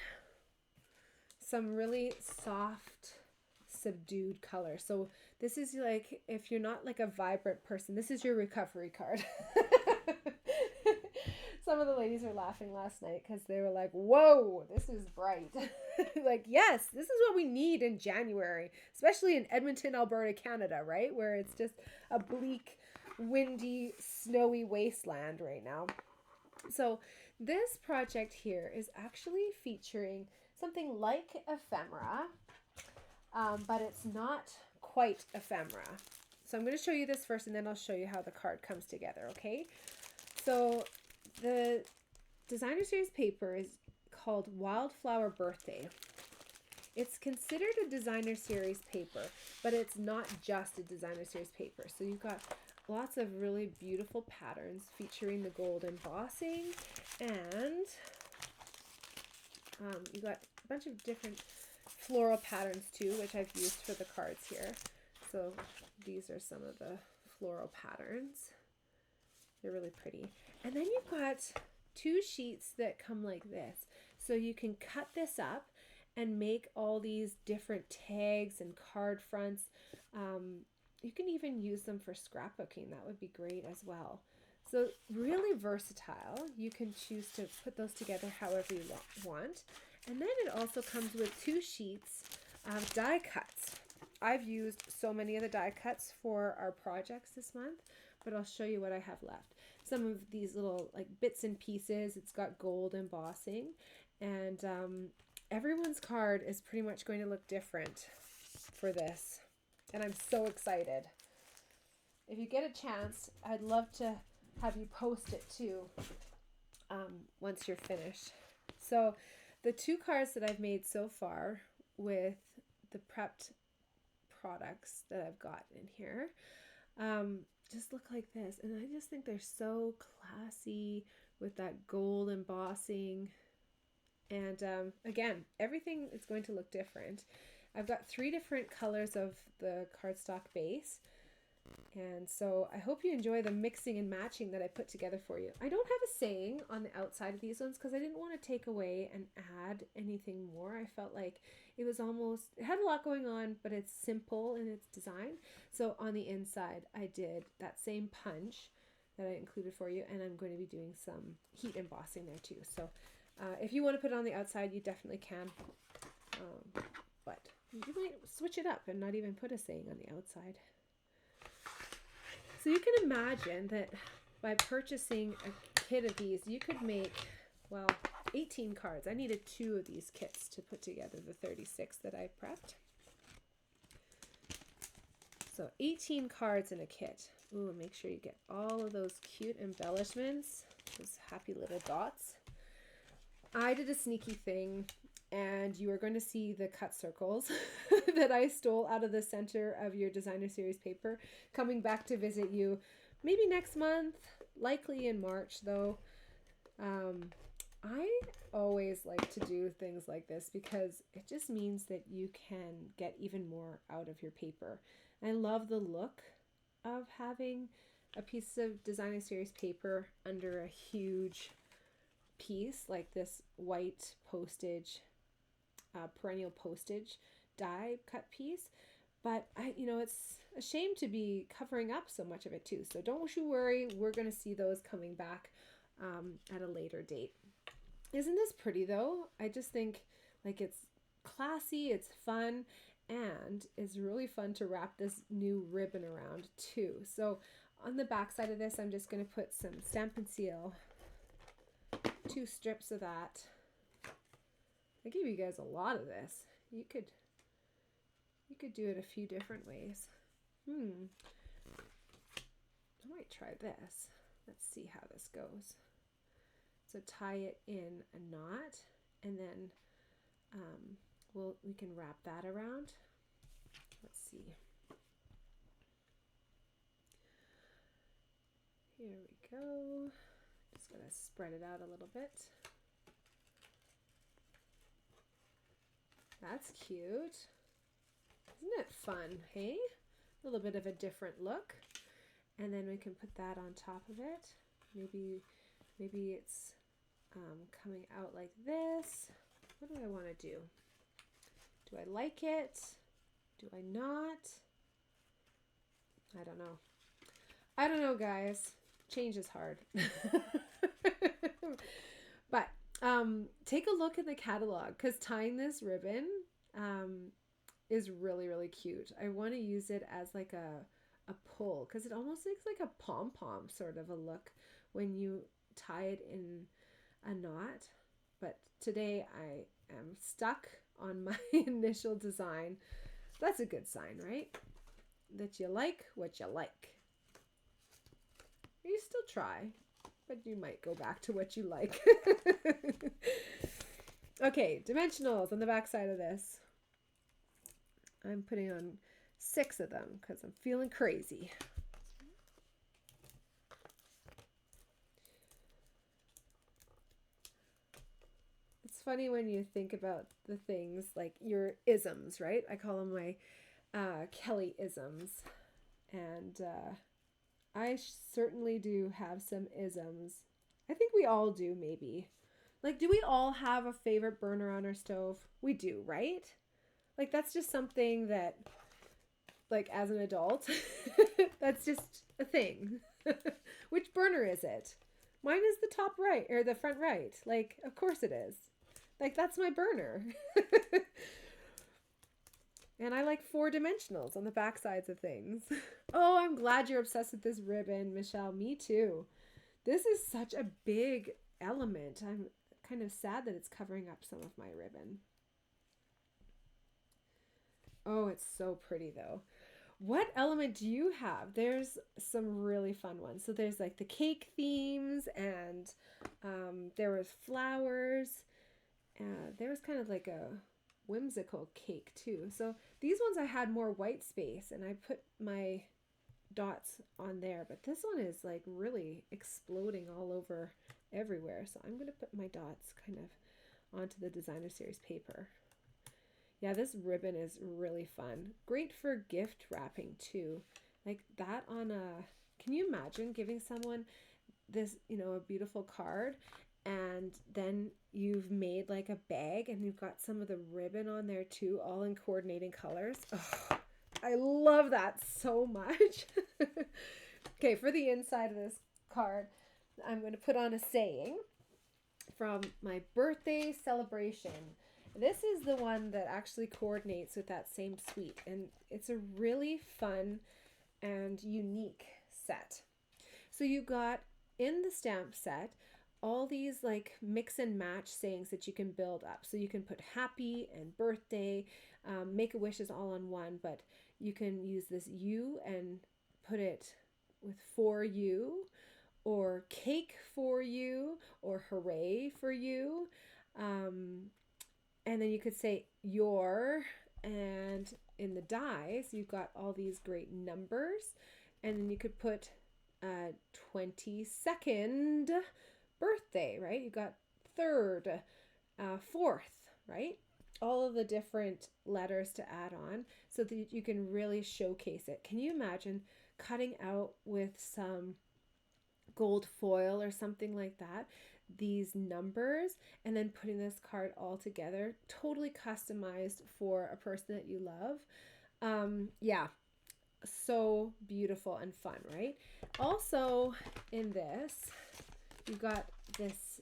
some really soft, subdued color. So this is like, if you're not like a vibrant person, this is your recovery card. Some of the ladies were laughing last night because they were like, whoa, this is bright. Like, yes, this is what we need in January, especially in Edmonton, Alberta, Canada, right? Where it's just a bleak, windy, snowy wasteland right now. So this project here is actually featuring something like ephemera, but it's not quite ephemera. So I'm going to show you this first, and then I'll show you how the card comes together, okay? So the designer series paper is called Wildflower Birthday. It's considered a designer series paper, but it's not just a designer series paper. So you've got lots of really beautiful patterns featuring the gold embossing, and you got a bunch of different floral patterns too, which I've used for the cards here. So these are some of the floral patterns. They're really pretty. And then you've got two sheets that come like this. So you can cut this up and make all these different tags and card fronts. You can even use them for scrapbooking. That would be great as well. So really versatile. You can choose to put those together however you want. And then it also comes with two sheets of die cuts. I've used so many of the die cuts for our projects this month, but I'll show you what I have left. Some of these little like bits and pieces. It's got gold embossing, and everyone's card is pretty much going to look different for this, and I'm so excited. If you get a chance, I'd love to have you post it too once you're finished. So the two cards that I've made so far with the prepped products that I've got in here just look like this, and I just think they're so classy with that gold embossing. And again, everything is going to look different. I've got 3 different colors of the cardstock base, and so I hope you enjoy the mixing and matching that I put together for you. I don't have a saying on the outside of these ones because I didn't want to take away and add anything more. I felt like it had a lot going on, but it's simple in its design. So on the inside, I did that same punch that I included for you, and I'm going to be doing some heat embossing there too. So if you want to put it on the outside, you definitely can, but you might switch it up and not even put a saying on the outside. So you can imagine that by purchasing a kit of these, you could make, well, 18 cards. I needed 2 of these kits to put together the 36 that I prepped. So 18 cards in a kit. Ooh, make sure you get all of those cute embellishments, those happy little dots. I did a sneaky thing, and you are going to see the cut circles that I stole out of the center of your designer series paper coming back to visit you maybe next month, likely in March though. I always like to do things like this because it just means that you can get even more out of your paper. I love the look of having a piece of designer series paper under a huge piece like this white postage, perennial postage die cut piece. But it's a shame to be covering up so much of it too. So don't you worry, we're going to see those coming back at a later date. Isn't this pretty though? I just think like it's classy, it's fun, and it's really fun to wrap this new ribbon around too. So on the back side of this, I'm just going to put some Stampin Seal, 2 strips of that. I gave you guys a lot of this. You could do it a few different ways. I might try this. Let's see how this goes. So tie it in a knot, and then we can wrap that around. Let's see. Here we go. Just gonna spread it out a little bit. That's cute. Isn't it fun, hey? A little bit of a different look. And then we can put that on top of it. Maybe it's coming out like this. What do I want to do? Do I like it? Do I not? I don't know. I don't know, guys. Change is hard. But take a look in the catalog, because tying this ribbon is really, really cute. I want to use it as like a pull, because it almost looks like a pom-pom sort of a look when you tie it in a knot. But today I am stuck on my initial design. That's a good sign, right? That you like what you like. You still try, but you might go back to what you like. Okay, dimensionals on the back side of this. I'm putting on 6 of them because I'm feeling crazy. It's funny when you think about the things like your isms, right? I call them my Kelly isms. And I certainly do have some isms. I think we all do, maybe. Like, do we all have a favorite burner on our stove? We do, right? Like, that's just something that, like, as an adult, that's just a thing. Which burner is it? Mine is the top right, or the front right. Like, of course it is. Like, that's my burner. And I like 4 dimensionals on the back sides of things. Oh, I'm glad you're obsessed with this ribbon, Michelle. Me too. This is such a big element. I'm kind of sad that it's covering up some of my ribbon. Oh, it's so pretty though. What element do you have? There's some really fun ones. So there's like the cake themes, and there was flowers. There was kind of like a whimsical cake too. So these ones I had more white space, and I put my dots on there, but this one is like really exploding all over everywhere. So I'm going to put my dots kind of onto the designer series paper. Yeah, this ribbon is really fun. Great for gift wrapping too. Like that on a, can you imagine giving someone this, a beautiful card, and then you've made like a bag and you've got some of the ribbon on there too, all in coordinating colors. Oh, I love that so much. Okay, for the inside of this card, I'm going to put on a saying from my birthday celebration. This is the one that actually coordinates with that same suite, and it's a really fun and unique set. So you got in the stamp set all these like mix and match sayings that you can build up. So you can put happy and birthday, make a wish is all on one, but you can use this you and put it with for you, or cake for you, or hooray for you. And then you could say your, and in the dies, you've got all these great numbers. And then you could put 22nd birthday, right? You got third, fourth, right? All of the different letters to add on so that you can really showcase it. Can you imagine cutting out with some gold foil or something like that these numbers and then putting this card all together, totally customized for a person that you love? Yeah, so beautiful and fun, right? Also in this, you've got this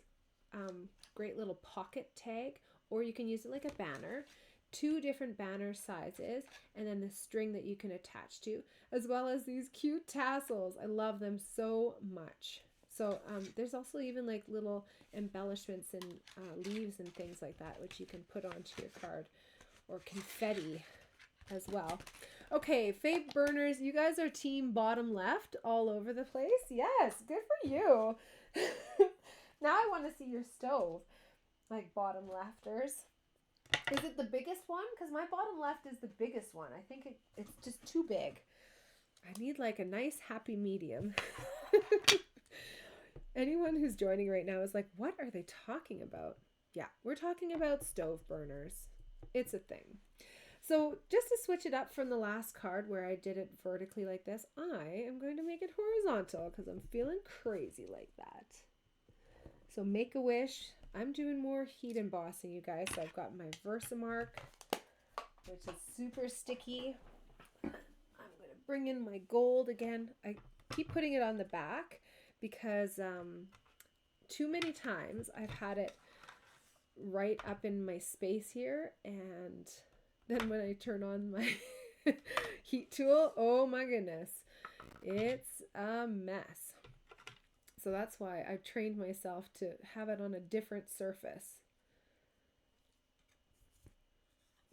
great little pocket tag, or you can use it like a banner, 2 different banner sizes, and then the string that you can attach to, as well as these cute tassels. I love them so much. So there's also even like little embellishments and leaves and things like that, which you can put onto your card, or confetti as well. Okay, fave burners, you guys are team bottom left all over the place. Yes, good for you. Now I want to see your stove, like bottom lefters. Is it the biggest one? Because my bottom left is the biggest one. I think it's just too big. I need like a nice happy medium. Anyone who's joining right now is like, what are they talking about? Yeah, we're talking about stove burners. It's a thing. So just to switch it up from the last card where I did it vertically like this, I am going to make it horizontal because I'm feeling crazy like that. So make a wish. I'm doing more heat embossing, you guys. So I've got my Versamark, which is super sticky. I'm going to bring in my gold again. I keep putting it on the back because too many times I've had it right up in my space here, and then when I turn on my heat tool, oh my goodness, it's a mess. So that's why I've trained myself to have it on a different surface.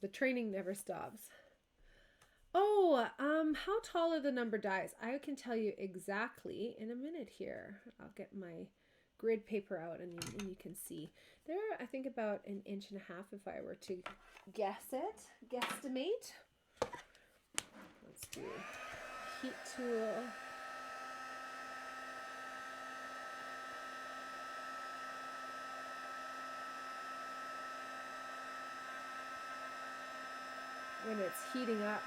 The training never stops. Oh, how tall are the number dies? I can tell you exactly in a minute here. I'll get my grid paper out and you can see. They're, I think, about 1.5 inches if I were to guesstimate. Let's do heat tool. When it's heating up,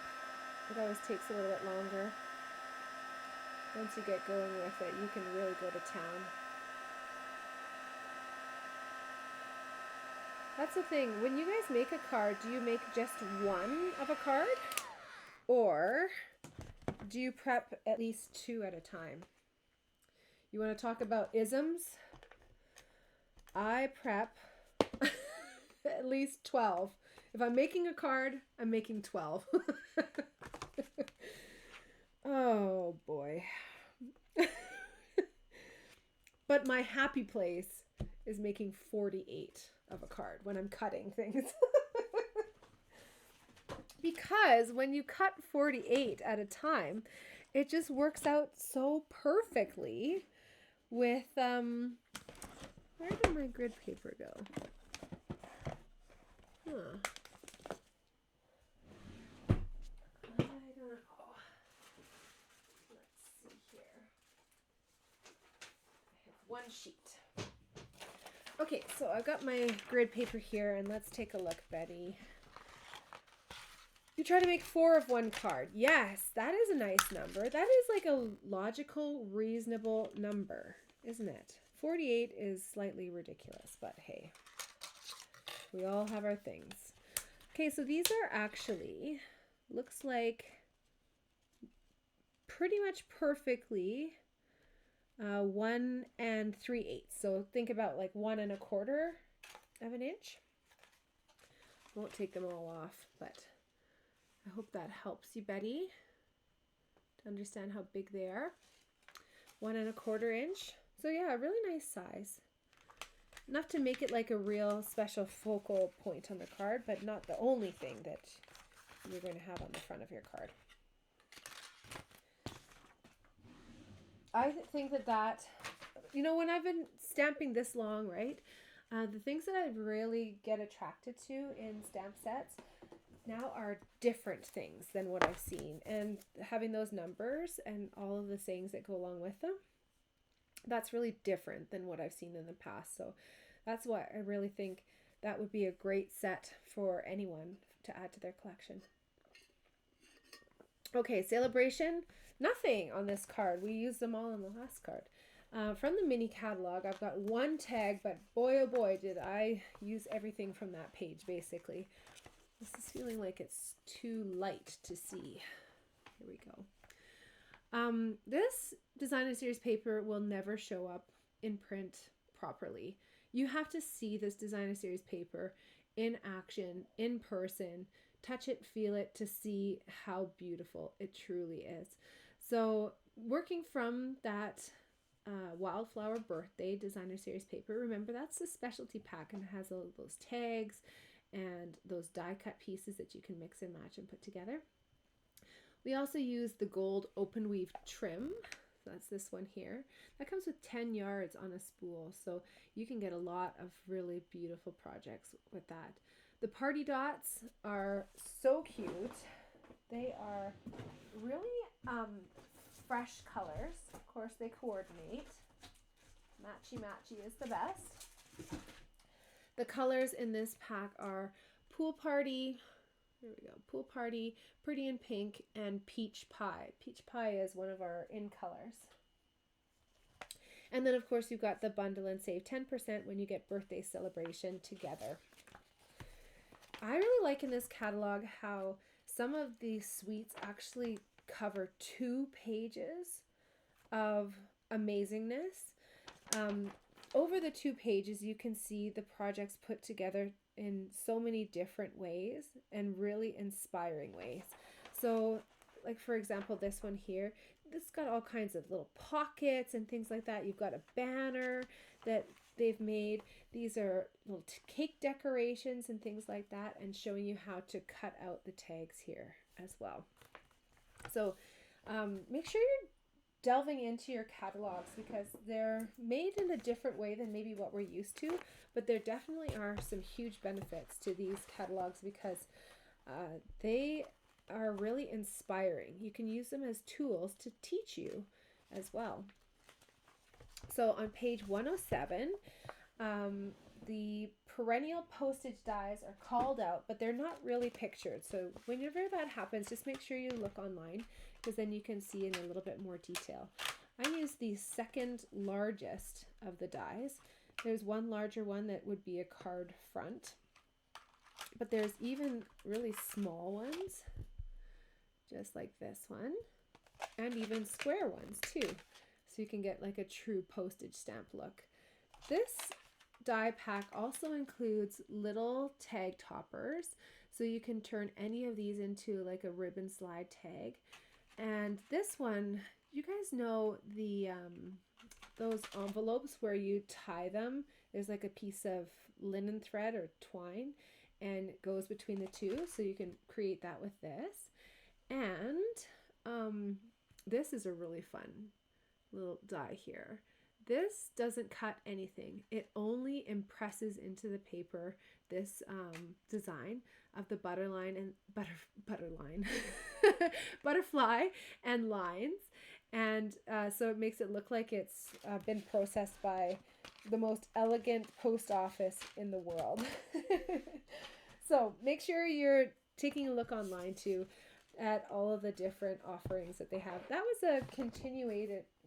it always takes a little bit longer. Once you get going with it, you can really go to town. That's the thing. When you guys make a card, do you make just one of a card? Or do you prep at least 2 at a time? You want to talk about isms? I prep at least 12. If I'm making a card, I'm making 12. Oh boy. But my happy place is making 48 of a card when I'm cutting things. Because when you cut 48 at a time, it just works out so perfectly with, where did my grid paper go? Huh. I don't know. Let's see here. I have one sheet. Okay, so I've got my grid paper here, and let's take a look, Betty. You try to make 4 of one card. Yes, that is a nice number. That is like a logical, reasonable number, isn't it? 48 is slightly ridiculous, but hey, we all have our things. Okay, so these are actually, looks like pretty much perfectly 1 3/8. So think about like 1 1/4 of an inch. Won't take them all off, but I hope that helps you, Betty, to understand how big they are. 1 1/4 inch. So yeah, a really nice size. enough to make it like a real special focal point on the card, but not the only thing that you're going to have on the front of your card. I think that, you know, when I've been stamping this long, right, the things that I really get attracted to in stamp sets now are different things than what I've seen. And having those numbers and all of the sayings that go along with them, that's really different than what I've seen in the past. So that's why I really think that would be a great set for anyone to add to their collection. Okay, celebration. Nothing on this card. We used them all on the last card. From the mini catalog, I've got one tag, but boy, oh boy, did I use everything from that page, basically. This is feeling like it's too light to see. Here we go. This designer series paper will never show up in print properly. You have to see this designer series paper in action, in person, touch it, feel it, to see how beautiful it truly is. So working from that Wildflower Birthday designer series paper, remember that's the specialty pack, and it has all those tags and those die cut pieces that you can mix and match and put together. We also use the gold open weave trim. That's this one here. That comes with 10 yards on a spool, so you can get a lot of really beautiful projects with that. The party dots are so cute. They are really fresh colors. Of course, they coordinate. Matchy matchy is the best. The colors in this pack are Pool Party, there we go, Pool Party, Pretty in Pink, and Peach Pie. Peach Pie is one of our in colors. And then, of course, you've got the bundle and save 10% when you get birthday celebration together. I really like in this catalog how some of these suites actually cover 2 pages of amazingness. Over the 2 pages, you can see the projects put together in so many different ways and really inspiring ways. So, like for example, this one here, this got all kinds of little pockets and things like that. You've got a banner that they've made. These are little cake decorations and things like that, and showing you how to cut out the tags here as well. So make sure you're delving into your catalogs, because they're made in a different way than maybe what we're used to, but there definitely are some huge benefits to these catalogs, because they are really inspiring. You can use them as tools to teach you as well. So on page 107, the perennial postage dies are called out, but they're not really pictured. So whenever that happens, just make sure you look online, because then you can see in a little bit more detail. I use the second largest of the dies. There's one larger one that would be a card front, but there's even really small ones, just like this one, and even square ones too. So you can get like a true postage stamp look. This die pack also includes little tag toppers, so you can turn any of these into like a ribbon slide tag. And this one, you guys know the those envelopes where you tie them, there's like a piece of linen thread or twine, and it goes between the two, so you can create that with this. And this is a really fun little die here. This doesn't cut anything. It only impresses into the paper this design of the butterfly and lines. And so it makes it look like it's been processed by the most elegant post office in the world. So make sure you're taking a look online too at all of the different offerings that they have. That was a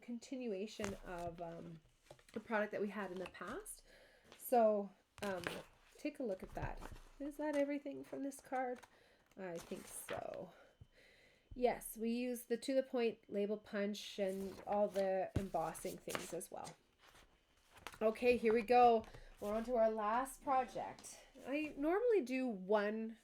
continuation of a product that we had in the past. So take a look at that. Is that everything from this card? I think so. Yes, we use the to the point label punch and all the embossing things as well. Okay, here we go. We're on to our last project. I normally do one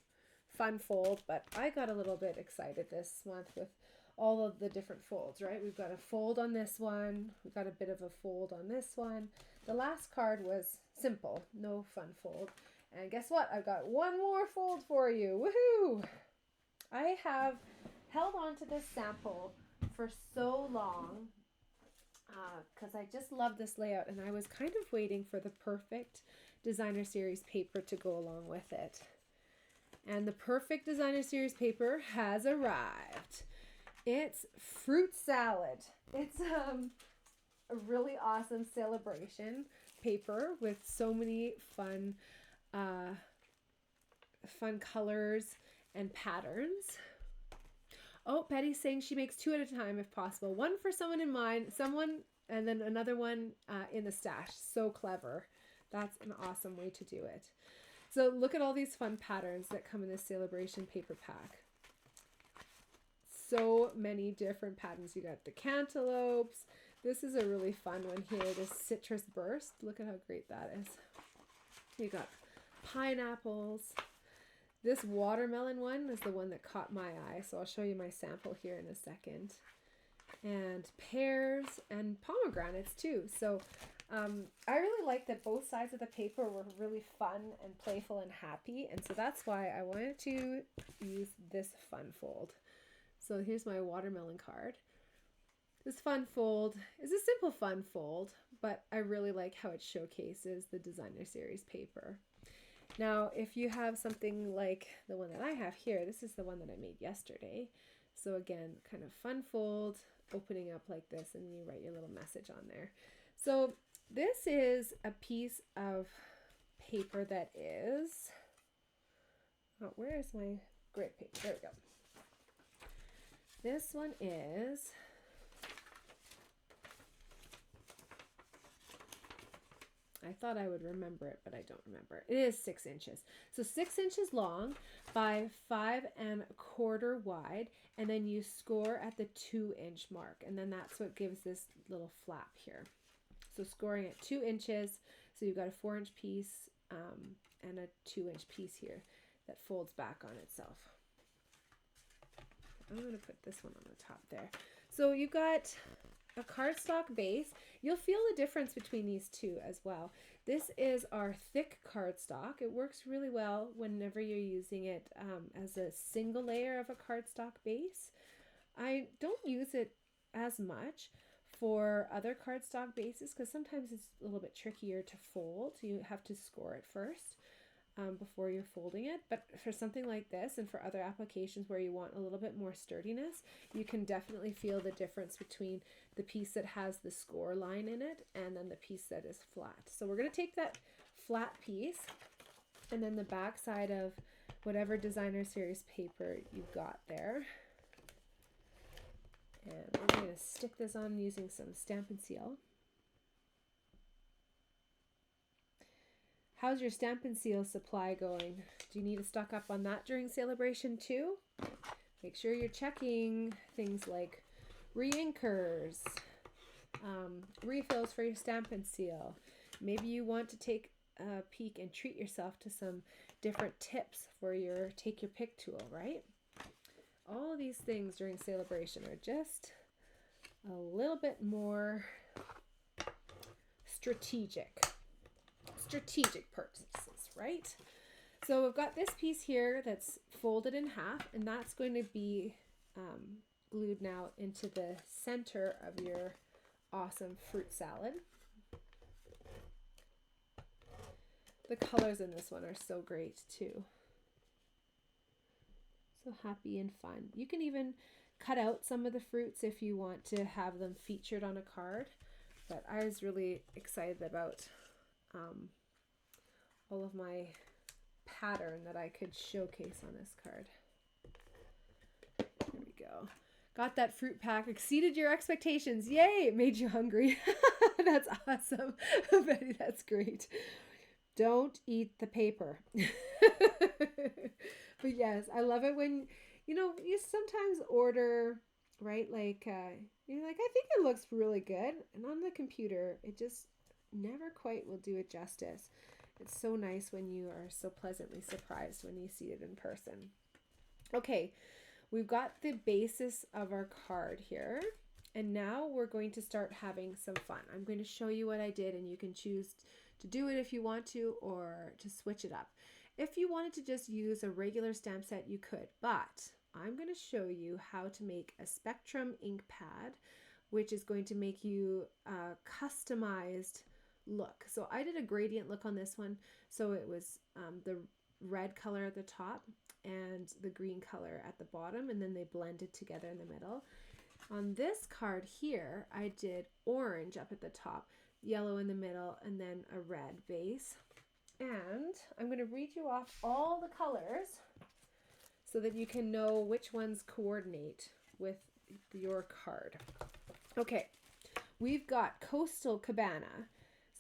fun fold, but I got a little bit excited this month with all of the different folds, right? We've got a fold on this one. We've got a bit of a fold on this one. The last card was simple, no fun fold. And guess what? I've got one more fold for you. Woohoo! I have held on to this sample for so long because I just love this layout, and I was kind of waiting for the perfect designer series paper to go along with it. And the perfect designer series paper has arrived. It's fruit salad. It's a really awesome celebration paper with so many fun colors and patterns. Oh, Betty's saying she makes 2 at a time if possible. One for someone in mind, and then another one in the stash. So clever. That's an awesome way to do it. So look at all these fun patterns that come in this celebration paper pack. So many different patterns. You got the cantaloupes. This is a really fun one here, this citrus burst. Look at how great that is. You got pineapples. This watermelon one is the one that caught my eye, so I'll show you my sample here in a second. And pears and pomegranates too. So I really like that both sides of the paper were really fun and playful and happy, and so that's why I wanted to use this fun fold. So here's my watermelon card. This fun fold is a simple fun fold, but I really like how it showcases the designer series paper. Now, if you have something like the one that I have here, this is the one that I made yesterday. So again, kind of fun fold, opening up like this, and you write your little message on there. So this is a piece of paper that is, oh, where is my grid paper? There we go. This one is, I thought I would remember it, but I don't remember. It is 6 inches. So 6 inches long by 5 1/4 wide, and then you score at the 2-inch mark, and then that's what gives this little flap here. So scoring at 2 inches, so you've got a 4-inch piece and a 2-inch piece here that folds back on itself. I'm going to put this one on the top there. So you've got a cardstock base. You'll feel the difference between these two as well. This is our thick cardstock. It works really well whenever you're using it as a single layer of a cardstock base. I don't use it as much for other cardstock bases because sometimes it's a little bit trickier to fold. You have to score it first before you're folding it. But for something like this and for other applications where you want a little bit more sturdiness, you can definitely feel the difference between the piece that has the score line in it and then the piece that is flat. So we're going to take that flat piece and then the back side of whatever designer series paper you've got there. And we're going to stick this on using some Stampin Seal. How's your Stampin Seal supply going? Do you need to stock up on that during celebration too? Make sure you're checking things like re-inkers, refills for your Stampin Seal. Maybe you want to take a peek and treat yourself to some different tips for your take your pick tool, right? All of these things during celebration are just a little bit more strategic purchases, right? So we've got this piece here that's folded in half, and that's going to be glued now into the center of your awesome fruit salad. The colors in this one are so great too. So happy and fun. You can even cut out some of the fruits if you want to have them featured on a card. But I was really excited about all of my pattern that I could showcase on this card. There we go. Got that fruit pack. Exceeded your expectations. Yay! It made you hungry. That's awesome. Betty, that's great. Don't eat the paper. But yes, I love it when, you sometimes order, right? Like, you're like, I think it looks really good. And on the computer, it just never quite will do it justice. It's so nice when you are so pleasantly surprised when you see it in person. Okay, we've got the basis of our card here. And now we're going to start having some fun. I'm going to show you what I did, and you can choose to do it if you want to, or to switch it up. If you wanted to just use a regular stamp set, you could, but I'm going to show you how to make a spectrum ink pad, which is going to make you a customized look. So I did a gradient look on this one. So it was the red color at the top and the green color at the bottom, and then they blended together in the middle. On this card here, I did orange up at the top, yellow in the middle, and then a red base. And I'm going to read you off all the colors so that you can know which ones coordinate with your card. Okay, we've got Coastal Cabana,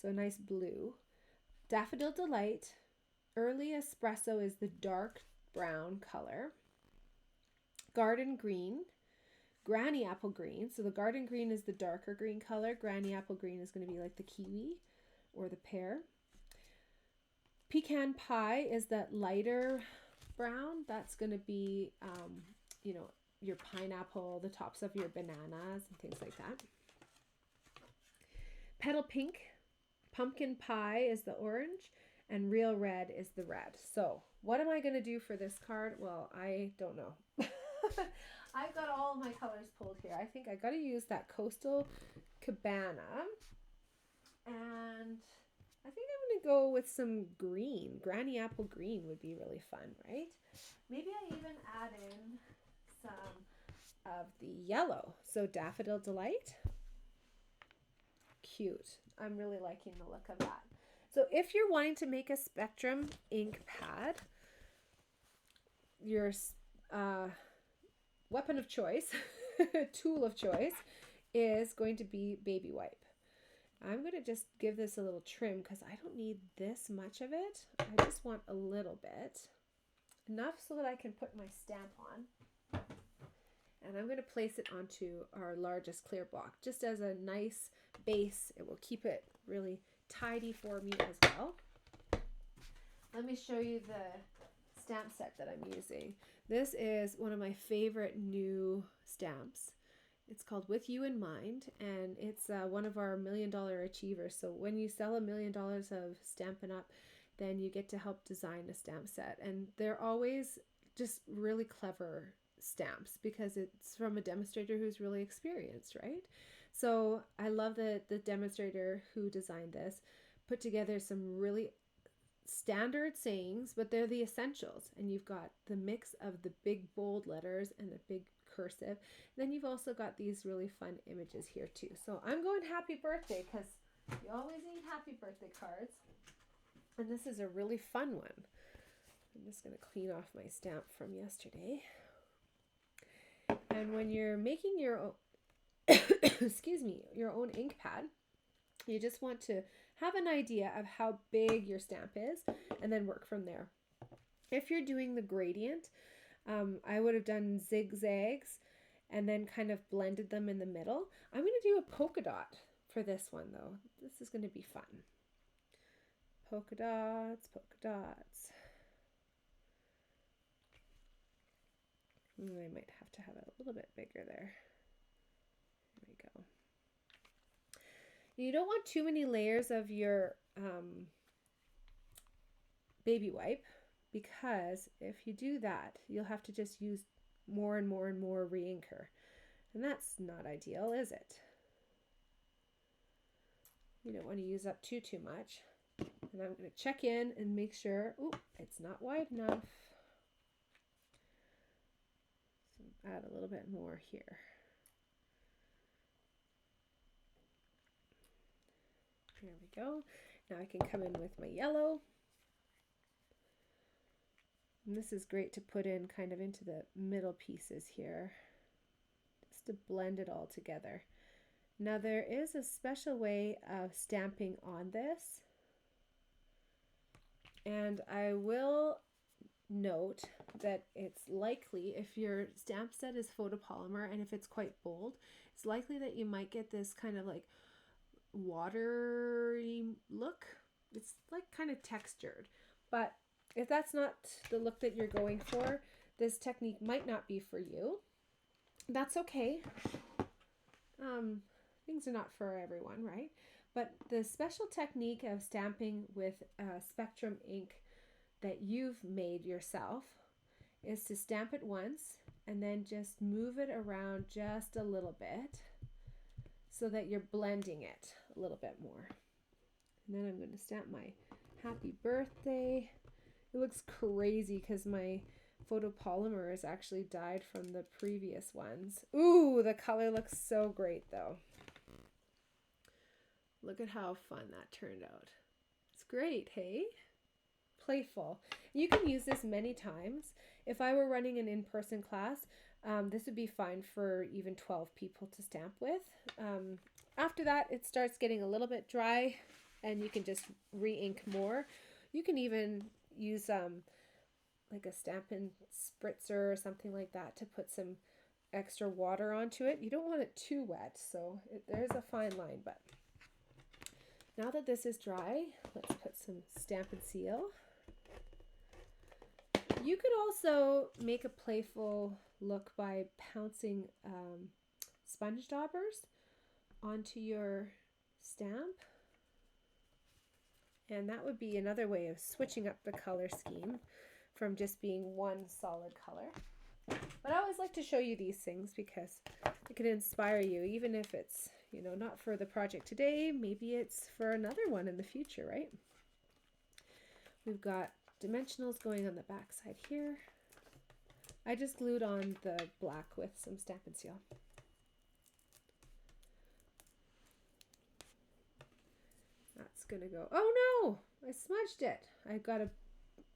so a nice blue. Daffodil Delight. Early Espresso is the dark brown color. Garden Green. Granny Apple Green. So the Garden Green is the darker green color. Granny Apple Green is going to be like the kiwi or the pear. Pecan Pie is that lighter brown. That's going to be, you know, your pineapple, the tops of your bananas and things like that. Petal Pink. Pumpkin Pie is the orange. And Real Red is the red. So what am I going to do for this card? Well, I don't know. I've got all of my colors pulled here. I think I got to use that Coastal Cabana. And I think I'm going to go with some green. Granny Apple Green would be really fun, right? Maybe I even add in some of the yellow. So Daffodil Delight. Cute. I'm really liking the look of that. So if you're wanting to make a spectrum ink pad, your weapon of choice, tool of choice, is going to be baby wipe. I'm going to just give this a little trim because I don't need this much of it. I just want a little bit. Enough so that I can put my stamp on. And I'm going to place it onto our largest clear block just as a nice base. It will keep it really tidy for me as well. Let me show you the stamp set that I'm using. This is one of my favorite new stamps. It's called With You in Mind, and it's one of our $1 Million Achievers. So when you sell $1 million of Stampin' Up, then you get to help design a stamp set. And they're always just really clever stamps because it's from a demonstrator who's really experienced, right? So I love that the demonstrator who designed this put together some really standard sayings, but they're the essentials. And you've got the mix of the big bold letters and the big cursive. Then you've also got these really fun images here too. So I'm going happy birthday because you always need happy birthday cards. And this is a really fun one. I'm just going to clean off my stamp from yesterday. And when you're making your own excuse me, your own ink pad, you just want to have an idea of how big your stamp is and then work from there. If you're doing the gradient, I would have done zigzags and then kind of blended them in the middle. I'm going to do a polka dot for this one though. This is going to be fun. Polka dots, polka dots. I might have to have it a little bit bigger there. There we go. You don't want too many layers of your baby wipe, because if you do that, you'll have to just use more and more and more re-inker. And that's not ideal, is it? You don't want to use up too much. And I'm going to check in and make sure, oh, it's not wide enough. So add a little bit more here. There we go. Now I can come in with my yellow. And this is great to put in kind of into the middle pieces here, just to blend it all together. Now there is a special way of stamping on this. And I will note that it's likely, if your stamp set is photopolymer and if it's quite bold, it's likely that you might get this kind of like watery look. It's like kind of textured. But if that's not the look that you're going for, this technique might not be for you. That's okay. Things are not for everyone, right? But the special technique of stamping with spectrum ink that you've made yourself is to stamp it once and then just move it around just a little bit so that you're blending it a little bit more. And then I'm going to stamp my happy birthday. It looks crazy because my photopolymer is actually dyed from the previous ones. Ooh, the color looks so great though. Look at how fun that turned out. It's great, hey? Playful. You can use this many times. If I were running an in-person class, this would be fine for even 12 people to stamp with. After that, it starts getting a little bit dry and you can just re-ink more. You can even use like a Stampin spritzer or something like that to put some extra water onto it. You don't want it too wet, so there's a fine line. But now that this is dry, let's put some Stampin Seal. You could also make a playful look by pouncing sponge daubers onto your stamp. And that would be another way of switching up the color scheme from just being one solid color. But I always like to show you these things because it can inspire you, even if it's, you know, not for the project today, maybe it's for another one in the future, right? We've got dimensionals going on the back side here. I just glued on the black with some Stampin Seal. That's gonna go, oh no, I smudged it. I got a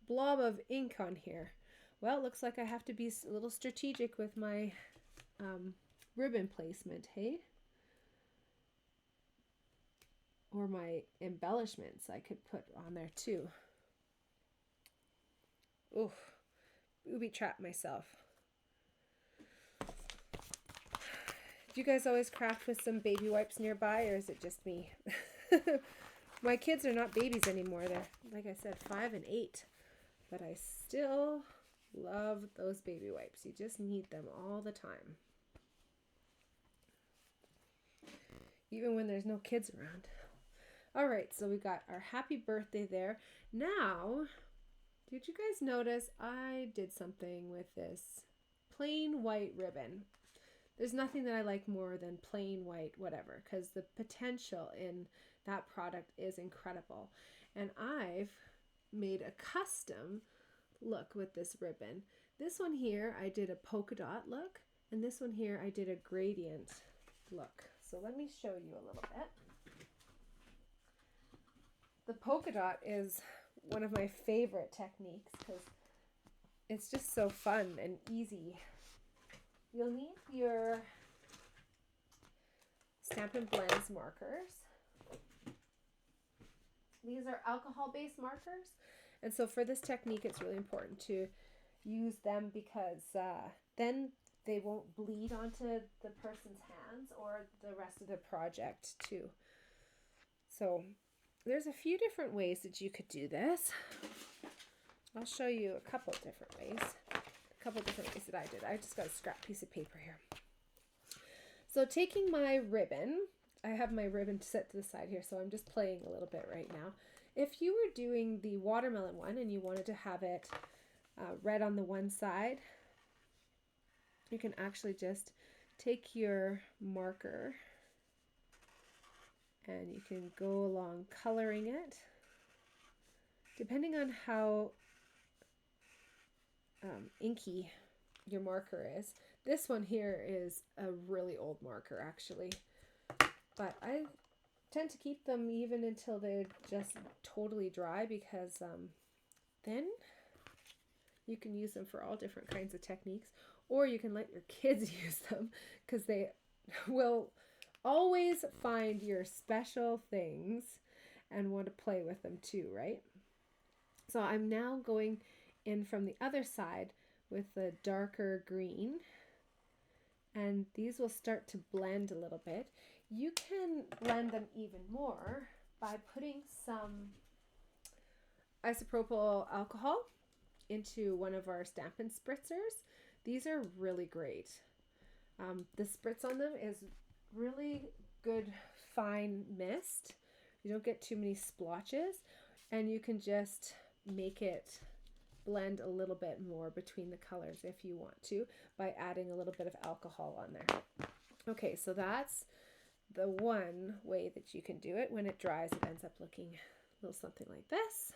blob of ink on here. Well, it looks like I have to be a little strategic with my ribbon placement, hey? Or my embellishments I could put on there too. Oof, booby-trapped myself. Do you guys always craft with some baby wipes nearby, or is it just me? My kids are not babies anymore. They're, like I said, 5 and 8. But I still love those baby wipes. You just need them all the time. Even when there's no kids around. All right, so we got our happy birthday there. Now, did you guys notice I did something with this plain white ribbon? There's nothing that I like more than plain white whatever, because the potential in that product is incredible. And I've made a custom look with this ribbon. This one here I did a polka dot look, and this one here I did a gradient look. So let me show you a little bit. The polka dot is one of my favorite techniques because it's just so fun and easy. You'll need your Stampin Blends markers. These are alcohol-based markers, and so for this technique it's really important to use them because then they won't bleed onto the person's hands or the rest of the project too. So there's a few different ways that you could do this. I'll show you a couple different ways. A couple different ways that I did. I just got a scrap piece of paper here. So taking my ribbon, I have my ribbon set to the side here, so I'm just playing a little bit right now. If you were doing the watermelon one and you wanted to have it red on the one side, you can actually just take your marker and you can go along coloring it. Depending on how inky your marker is. This one here is a really old marker actually, but I tend to keep them even until they're just totally dry because then you can use them for all different kinds of techniques, or you can let your kids use them because they will always find your special things and want to play with them too, right? So I'm now going in from the other side with the darker green, and these will start to blend a little bit. You can blend them even more by putting some isopropyl alcohol into one of our Stampin' Spritzers. These are really great. The spritz on them is really good fine mist. You don't get too many splotches, and you can just make it blend a little bit more between the colors if you want to by adding a little bit of alcohol on there. Okay, so that's the one way that you can do it. When it dries, it ends up looking a little something like this.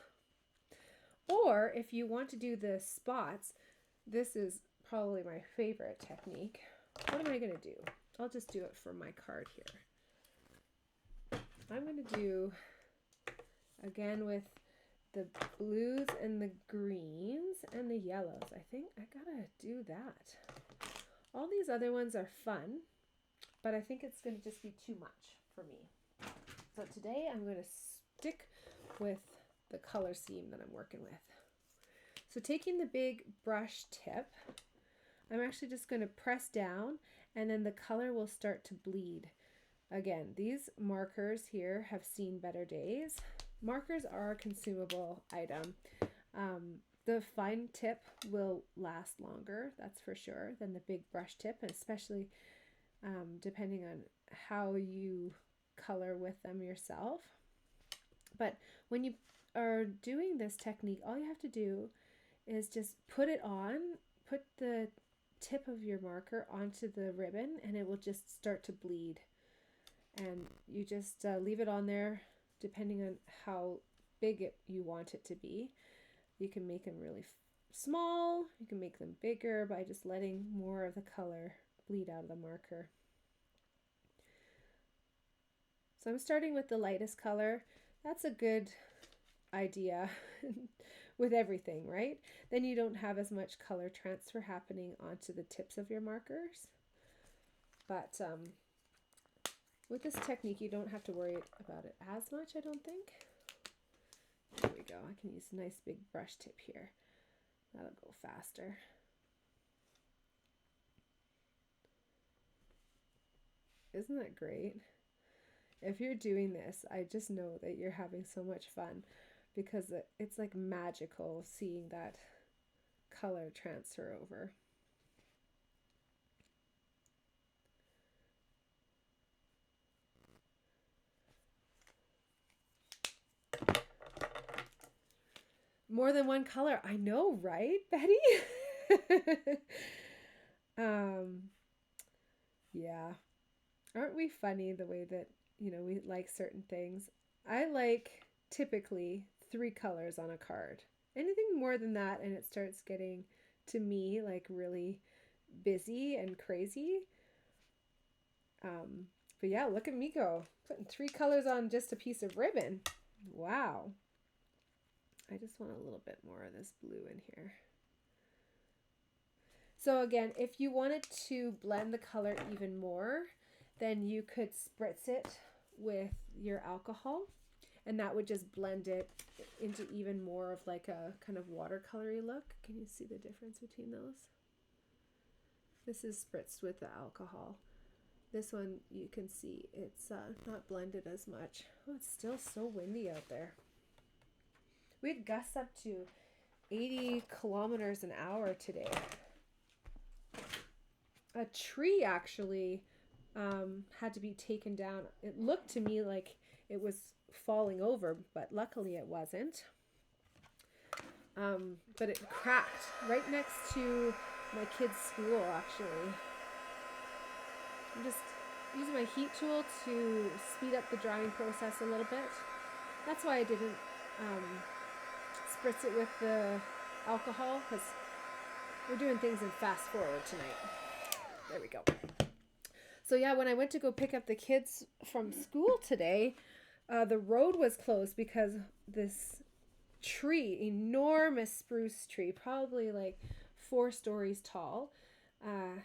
Or if you want to do the spots, this is probably my favorite technique. What am I going to do? I'll just do it for my card here. I'm going to do, again, with the blues and the greens and the yellows. I think I gotta do that. All these other ones are fun, but I think it's going to just be too much for me. So today I'm going to stick with the color scheme that I'm working with. So taking the big brush tip, I'm actually just going to press down, and then the color will start to bleed. Again, these markers here have seen better days. Markers are a consumable item. The fine tip will last longer, that's for sure, than the big brush tip, and especially depending on how you color with them yourself. But when you are doing this technique, all you have to do is just put it on, put the tip of your marker onto the ribbon, and it will just start to bleed. And you just leave it on there depending on how big you want it to be. You can make them really small, you can make them bigger by just letting more of the color bleed out of the marker. So I'm starting with the lightest color. That's a good idea with everything, right? Then you don't have as much color transfer happening onto the tips of your markers. But with this technique, you don't have to worry about it as much, I don't think. There we go. I can use a nice big brush tip here. That'll go faster. Isn't that great? If you're doing this, I just know that you're having so much fun, because it's like magical seeing that color transfer over. More than one color. I know, right, Betty? Yeah. Aren't we funny the way that, you know, we like certain things? I like typically 3 colors on a card. Anything more than that and it starts getting, to me, like really busy and crazy. But yeah, look at me go. Putting 3 colors on just a piece of ribbon. Wow. I just want a little bit more of this blue in here. So again, if you wanted to blend the color even more, then you could spritz it with your alcohol, and that would just blend it into even more of like a kind of watercolory look. Can you see the difference between those? This is spritzed with the alcohol. This one, you can see it's not blended as much. Oh, it's still so windy out there. We had gusts up to 80 kilometers an hour today. A tree actually had to be taken down. It looked to me like it was falling over, but luckily it wasn't. But it cracked right next to my kids' school, actually. I'm just using my heat tool to speed up the drying process a little bit. That's why I didn't spritz it with the alcohol, because we're doing things in fast forward tonight. There we go. So yeah, when I went to go pick up the kids from school today, the road was closed because this tree, enormous spruce tree, probably like 4 stories tall,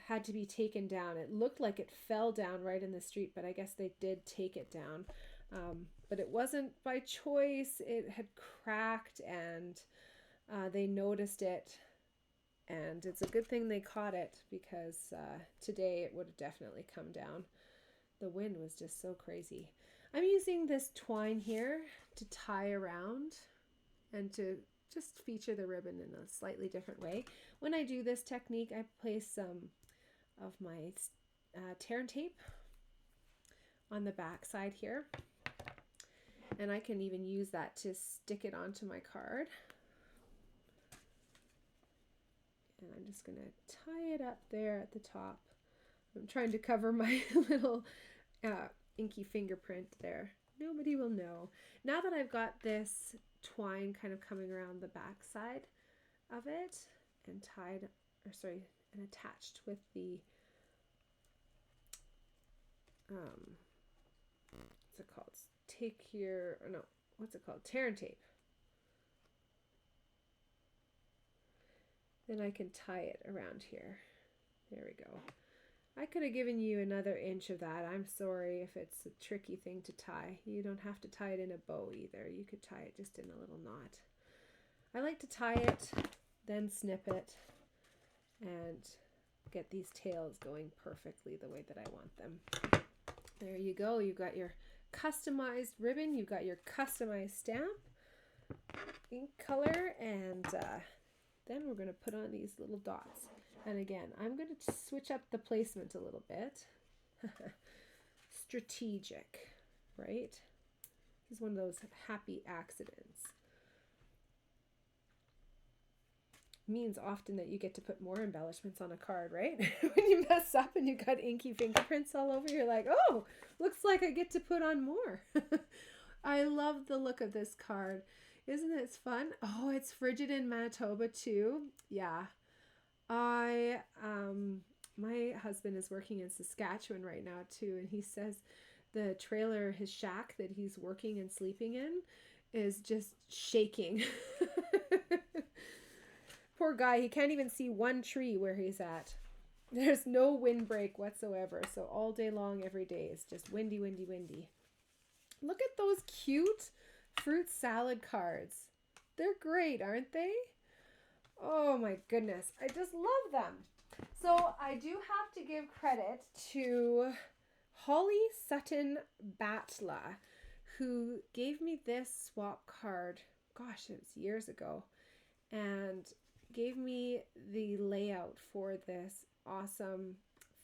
had to be taken down. It looked like it fell down right in the street, but I guess they did take it down. But it wasn't by choice. It had cracked, and they noticed it, and it's a good thing they caught it, because today it would have definitely come down. The wind was just so crazy. I'm using this twine here to tie around and to just feature the ribbon in a slightly different way. When I do this technique, I place some of my tear and tape on the back side here. And I can even use that to stick it onto my card. And I'm just going to tie it up there at the top. I'm trying to cover my little inky fingerprint there. Nobody will know. Now that I've got this twine kind of coming around the back side of it and and attached with the what's it called? Tear and tape. Then I can tie it around here. There we go. I could have given you another inch of that. I'm sorry if it's a tricky thing to tie. You don't have to tie it in a bow either. You could tie it just in a little knot. I like to tie it, then snip it, and get these tails going perfectly the way that I want them. There you go. You've got your customized ribbon. You've got your customized stamp, ink color, and then we're going to put on these little dots. And again, I'm going to switch up the placement a little bit. Strategic, right? This is one of those happy accidents. Means often that you get to put more embellishments on a card, right? When you mess up and you got inky fingerprints all over, you're like, oh, looks like I get to put on more. I love the look of this card. Isn't it fun? Oh, it's frigid in Manitoba too. Yeah. My husband is working in Saskatchewan right now too, and he says the trailer, his shack that he's working and sleeping in, is just shaking. Poor guy, he can't even see one tree where he's at. There's no windbreak whatsoever, so all day long, every day, it's just windy, windy, windy. Look at those cute fruit salad cards. They're great, aren't they? Oh my goodness, I just love them. So I do have to give credit to Holly Sutton Batla, who gave me this swap card, gosh, it was years ago, and gave me the layout for this awesome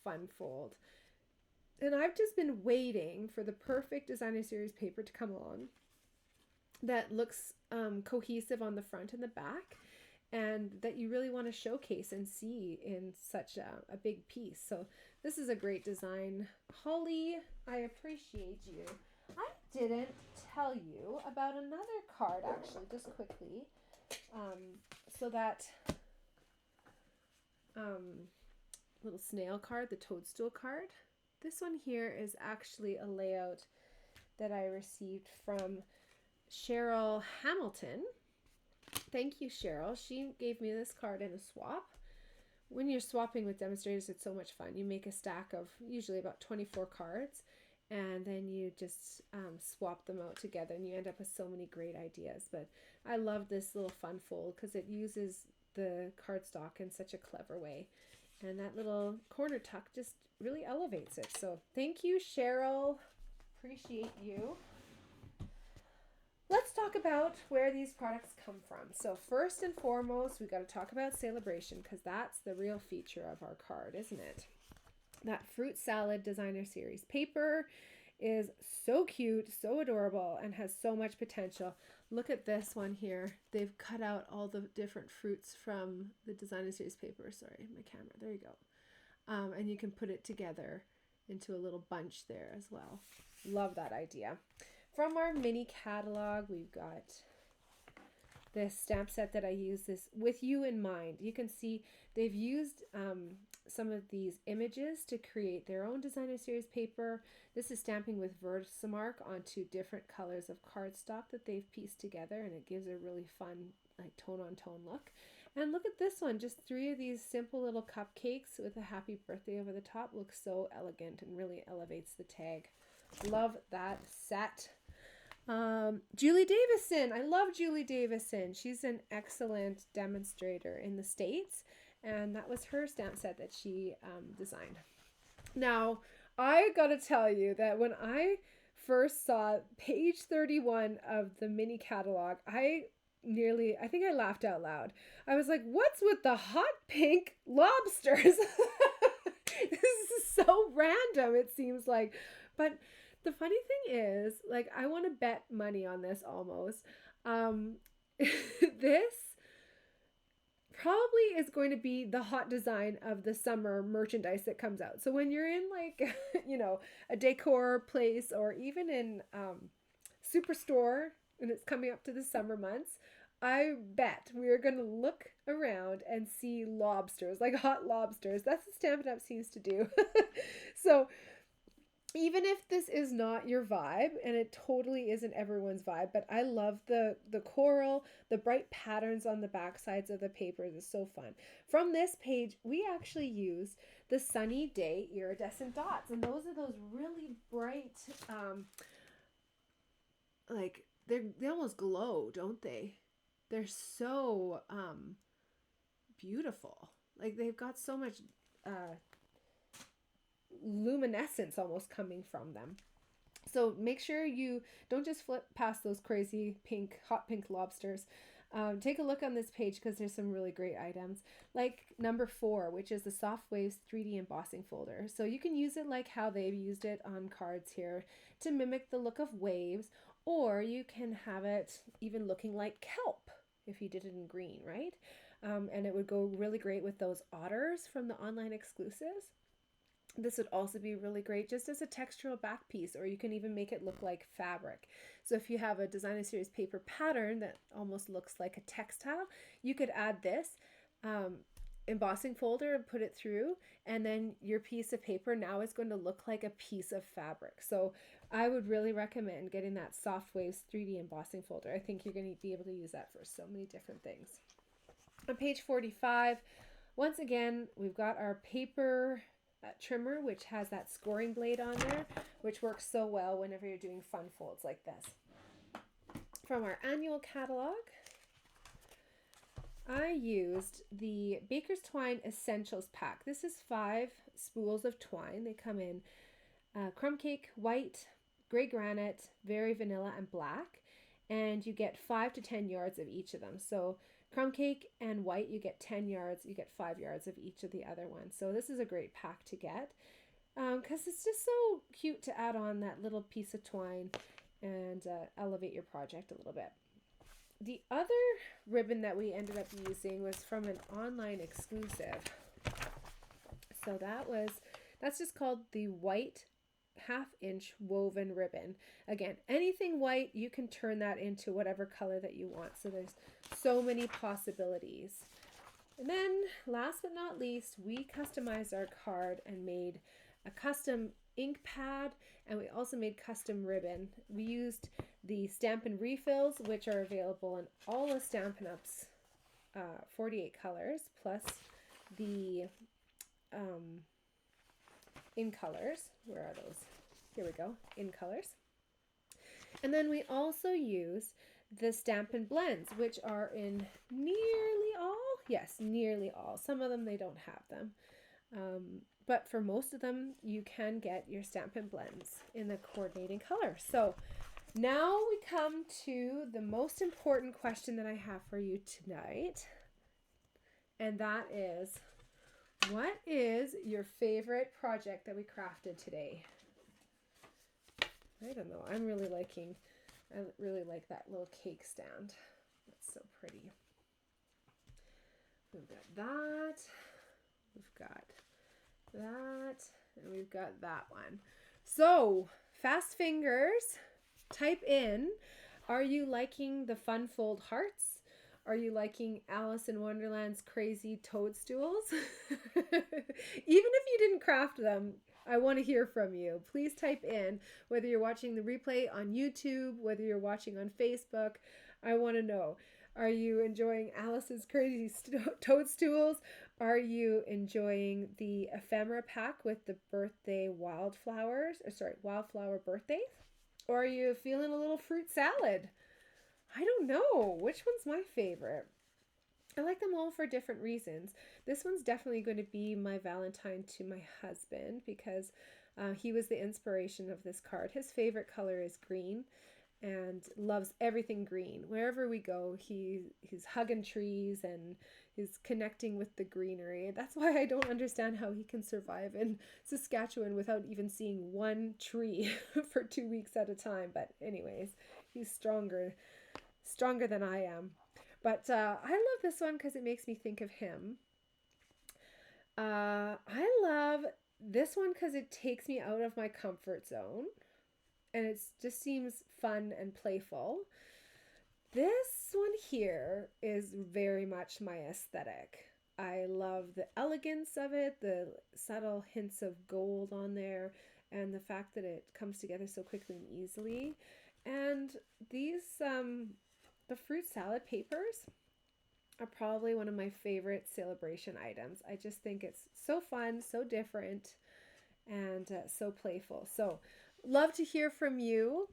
fun fold. And I've just been waiting for the perfect designer series paper to come along that looks cohesive on the front and the back, and that you really want to showcase and see in such a big piece. So this is a great design. Holly, I appreciate you. I didn't tell you about another card, actually, just quickly. So that little snail card, the toadstool card. This one here is actually a layout that I received from Cheryl Hamilton. Thank you, Cheryl. She gave me this card in a swap. When you're swapping with demonstrators, it's so much fun. You make a stack of usually about 24 cards, and then you just swap them out together, and you end up with so many great ideas. But I love this little fun fold because it uses the cardstock in such a clever way. And that little corner tuck just really elevates it. So thank you, Cheryl. Appreciate you. Let's talk about where these products come from. So first and foremost, we got to talk about Celebration, because that's the real feature of our card, isn't it? That fruit salad designer series paper is so cute, so adorable, and has so much potential. Look at this one here. They've cut out all the different fruits from the designer series paper. Sorry, my camera. There you go. And you can put it together into a little bunch there as well. Love that idea. From our mini catalog, we've got this stamp set that I use this with you in mind. You can see they've used some of these images to create their own designer series paper. This is stamping with Versamark onto different colors of cardstock that they've pieced together, and it gives a really fun like tone on tone look. And look at this one, just 3 of these simple little cupcakes with a happy birthday over the top. Looks so elegant and really elevates the tag. Love that set. Julie Davison. I love Julie Davison. She's an excellent demonstrator in the States, and that was her stamp set that she designed. Now, I gotta tell you that when I first saw page 31 of the mini catalog, I nearly, I think I laughed out loud. I was like, what's with the hot pink lobsters? This is so random, it seems like. But the funny thing is, like, I want to bet money on this almost. This probably is going to be the hot design of the summer merchandise that comes out. So when you're in like, a decor place or even in Superstore and it's coming up to the summer months, I bet we're going to look around and see lobsters, like hot lobsters. That's what Stampin' Up seems to do. So even if this is not your vibe, and it totally isn't everyone's vibe, but I love the coral, the bright patterns on the back sides of the papers is so fun. From this page, we actually use the Sunny Day iridescent dots, and those are those really bright, like they almost glow, don't they? They're so beautiful. Like they've got so much luminescence almost coming from them. So make sure you don't just flip past those crazy hot pink lobsters. Take a look on this page because there's some really great items, like number 4, which is the Soft Waves 3D embossing folder. So you can use it like how they've used it on cards here to mimic the look of waves, or you can have it even looking like kelp if you did it in green, right? And it would go really great with those otters from the online exclusives. This would also be really great just as a textural back piece, or you can even make it look like fabric. So if you have a designer series paper pattern that almost looks like a textile, you could add this embossing folder and put it through, and then your piece of paper now is going to look like a piece of fabric. So I would really recommend getting that Soft Waves 3D embossing folder. I think you're going to be able to use that for so many different things. On page 45, once again, we've got our paper trimmer, which has that scoring blade on there, which works so well whenever you're doing fun folds like this. From our annual catalog, I used the Baker's Twine Essentials pack. This is 5 spools of twine. They come in crumb cake, white, gray granite, very vanilla, and black, and you get 5 to 10 yards of each of them. So crumb cake and white, you get 10 yards, you get 5 yards of each of the other ones. So this is a great pack to get because it's just so cute to add on that little piece of twine and elevate your project a little bit. The other ribbon that we ended up using was from an online exclusive. So that's just called the white 1/2 inch woven ribbon. Again, anything white, you can turn that into whatever color that you want. So there's so many possibilities. And then last but not least, we customized our card and made a custom ink pad, and we also made custom ribbon. We used the Stampin' refills, which are available in all of Stampin' Up's 48 colors, plus the in colors. Where are those? Here we go, in colors. And then we also use the Stampin' Blends, which are in nearly all. Yes, nearly all. Some of them, they don't have them. But for most of them, you can get your Stampin' Blends in the coordinating color. So now we come to the most important question that I have for you tonight. And that is, what is your favorite project that we crafted today? I don't know. I really like that little cake stand. That's so pretty. We've got that. We've got that. And we've got that one. So, fast fingers. Type in, are you liking the fun fold hearts? Are you liking Alice in Wonderland's crazy toadstools? Even if you didn't craft them, I want to hear from you. Please type in, whether you're watching the replay on YouTube, whether you're watching on Facebook. I want to know. Are you enjoying Alice's crazy toadstools? Are you enjoying the ephemera pack with the birthday wildflower birthdays? Or are you feeling a little fruit salad? I don't know. Which one's my favorite? I like them all for different reasons. This one's definitely going to be my Valentine to my husband because he was the inspiration of this card. His favorite color is green, and loves everything green. Wherever we go, he's hugging trees and he's connecting with the greenery. That's why I don't understand how he can survive in Saskatchewan without even seeing one tree for 2 weeks at a time. But anyways, he's stronger than I am. But I love this one because it makes me think of him. I love this one because it takes me out of my comfort zone and it just seems fun and playful. This one here is very much my aesthetic. I love the elegance of it, the subtle hints of gold on there, and the fact that it comes together so quickly and easily. And these, the fruit salad papers are probably one of my favorite celebration items. I just think it's so fun, so different, and so playful. So, love to hear from you.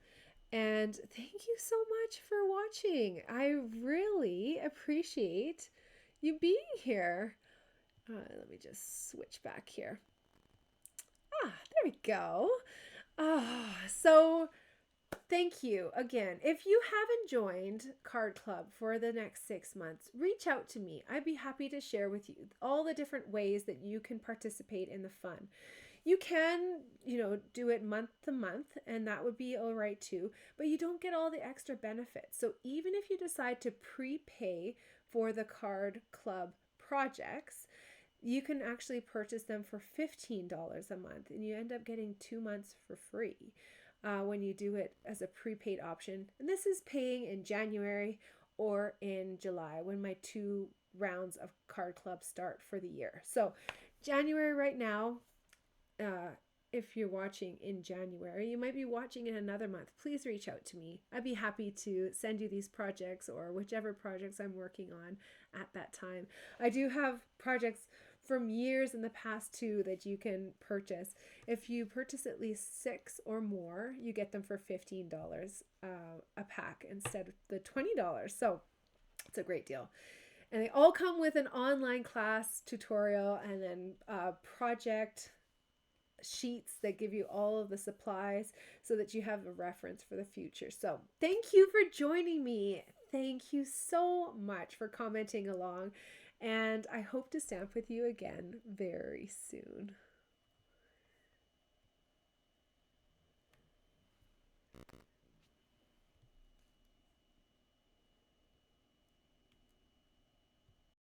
And thank you so much for watching. I really appreciate you being here. Let me just switch back here. There we go. So thank you again. If you haven't joined Card Club for the next 6 months, reach out to me. I'd be happy to share with you all the different ways that you can participate in the fun. You can, do it month to month, and that would be all right too, but you don't get all the extra benefits. So even if you decide to prepay for the Card Club projects, you can actually purchase them for $15 a month, and you end up getting 2 months for free when you do it as a prepaid option. And this is paying in January or in July when my 2 rounds of Card Club start for the year. So January right now, if you're watching in January, you might be watching in another month. Please reach out to me. I'd be happy to send you these projects or whichever projects I'm working on at that time. I do have projects from years in the past too that you can purchase. If you purchase at least 6 or more, you get them for $15 a pack instead of the $20. So it's a great deal. And they all come with an online class tutorial and then project sheets that give you all of the supplies so that you have a reference for the future. So thank you for joining me. Thank you so much for commenting along, and I hope to stamp with you again very soon.